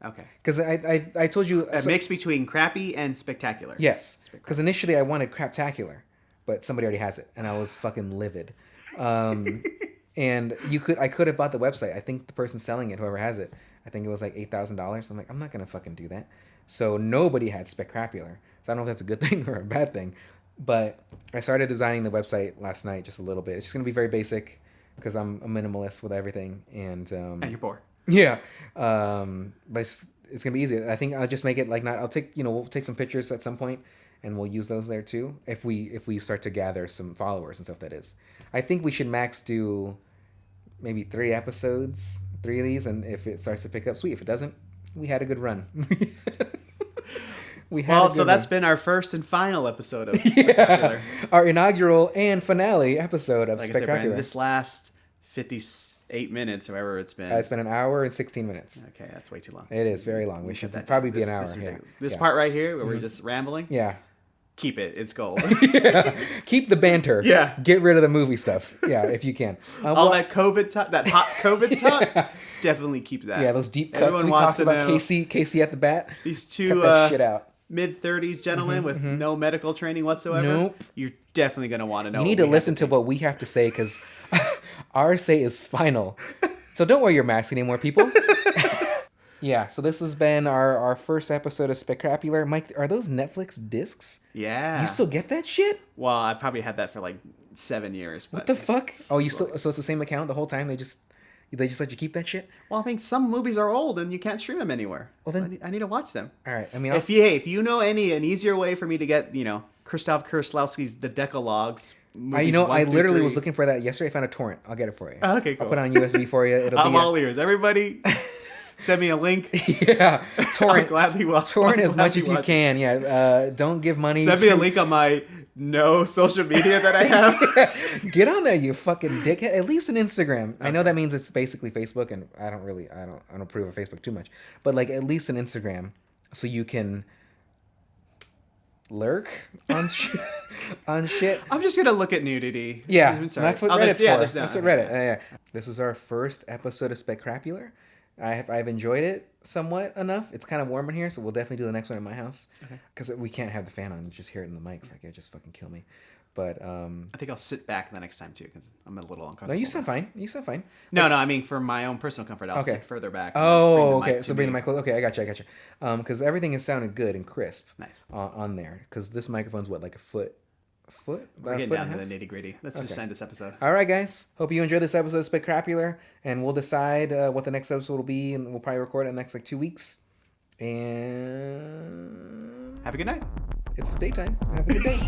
Okay. Because I told you... A mix between crappy and spectacular. Yes. Because initially I wanted Craptacular, but somebody already has it, and I was fucking livid. And I could have bought the website. I think the person selling it, whoever has it, I think it was like $8,000. I'm like, I'm not going to fucking do that. So nobody had Spectacular. So I don't know if that's a good thing or a bad thing. But I started designing the website last night just a little bit. It's just going to be very basic because I'm a minimalist with everything. And you're poor. Yeah. But it's going to be easy. I think I'll just make it like we'll take some pictures at some point and we'll use those there too. If we start to gather some followers and stuff, that is. I think we should max do maybe 3 episodes, 3 of these. And if it starts to pick up, sweet. If it doesn't, we had a good run. That's been our first and final episode of Spectacular. Our inaugural and finale episode of like Spectacular. I said, Brandon, this last 58 minutes, however it's been. It's been an hour and 16 minutes. Okay, that's way too long. It is very long. We should probably be an hour. This part right here where we're just rambling. Yeah. Keep it. It's gold. Yeah. Keep the banter. Yeah. Get rid of the movie stuff. Yeah, if you can. All that COVID talk, that hot COVID talk, definitely keep that. Yeah, those deep cuts everyone we talked about. Casey at the bat. These two cut that shit out. Mid-30s gentlemen with no medical training whatsoever. Nope. You're definitely going to want to know. You need to listen to what we have to say because our say is final. So don't wear your mask anymore, people. Yeah, so this has been our first episode of Spectacular. Mike, are those Netflix discs? Yeah. You still get that shit? Well, I probably had that for like 7 years. What the fuck? Oh, so it's the same account the whole time? They just let you keep that shit? Well, I think some movies are old and you can't stream them anywhere. Well, then I need to watch them. All right. I mean, if you know an easier way for me to get, Krzysztof Kieślowski's The Decalogues. I literally was looking for that yesterday. I found a torrent. I'll get it for you. Okay, cool. I'll put it on USB for you. I'm all ears. Everybody, send me a link. Yeah, torrent. I'll gladly watch. Torrent as much as you can. Yeah. Don't give money. Send me a link on my social media that I have. Yeah. Get on there, you fucking dickhead. At least an Instagram. Okay. I know that means it's basically Facebook, and I don't approve of Facebook too much. But like at least an Instagram, so you can lurk on shit. I'm just gonna look at nudity. Yeah, that's what Reddit's for. That's what Reddit. Yeah. This is our first episode of Spectacular. I've enjoyed it somewhat enough. It's kind of warm in here, so we'll definitely do the next one at my house. Okay. Because we can't have the fan on and just hear it in the mics. Like, it just fucking kill me. But I think I'll sit back the next time too, because I'm a little uncomfortable. No, you sound fine. No, I mean for my own personal comfort, I'll sit further back. Oh, okay. So bring the mic close. Okay, I got you. Because everything is sounding good and crisp. Nice. On there, because this microphone's like a foot. We're getting down to the nitty gritty. Let's just end this episode. All right, guys. Hope you enjoyed this episode of Spectacular, and we'll decide what the next episode will be, and we'll probably record it in the next 2 weeks. And have a good night. It's daytime. Have a good day.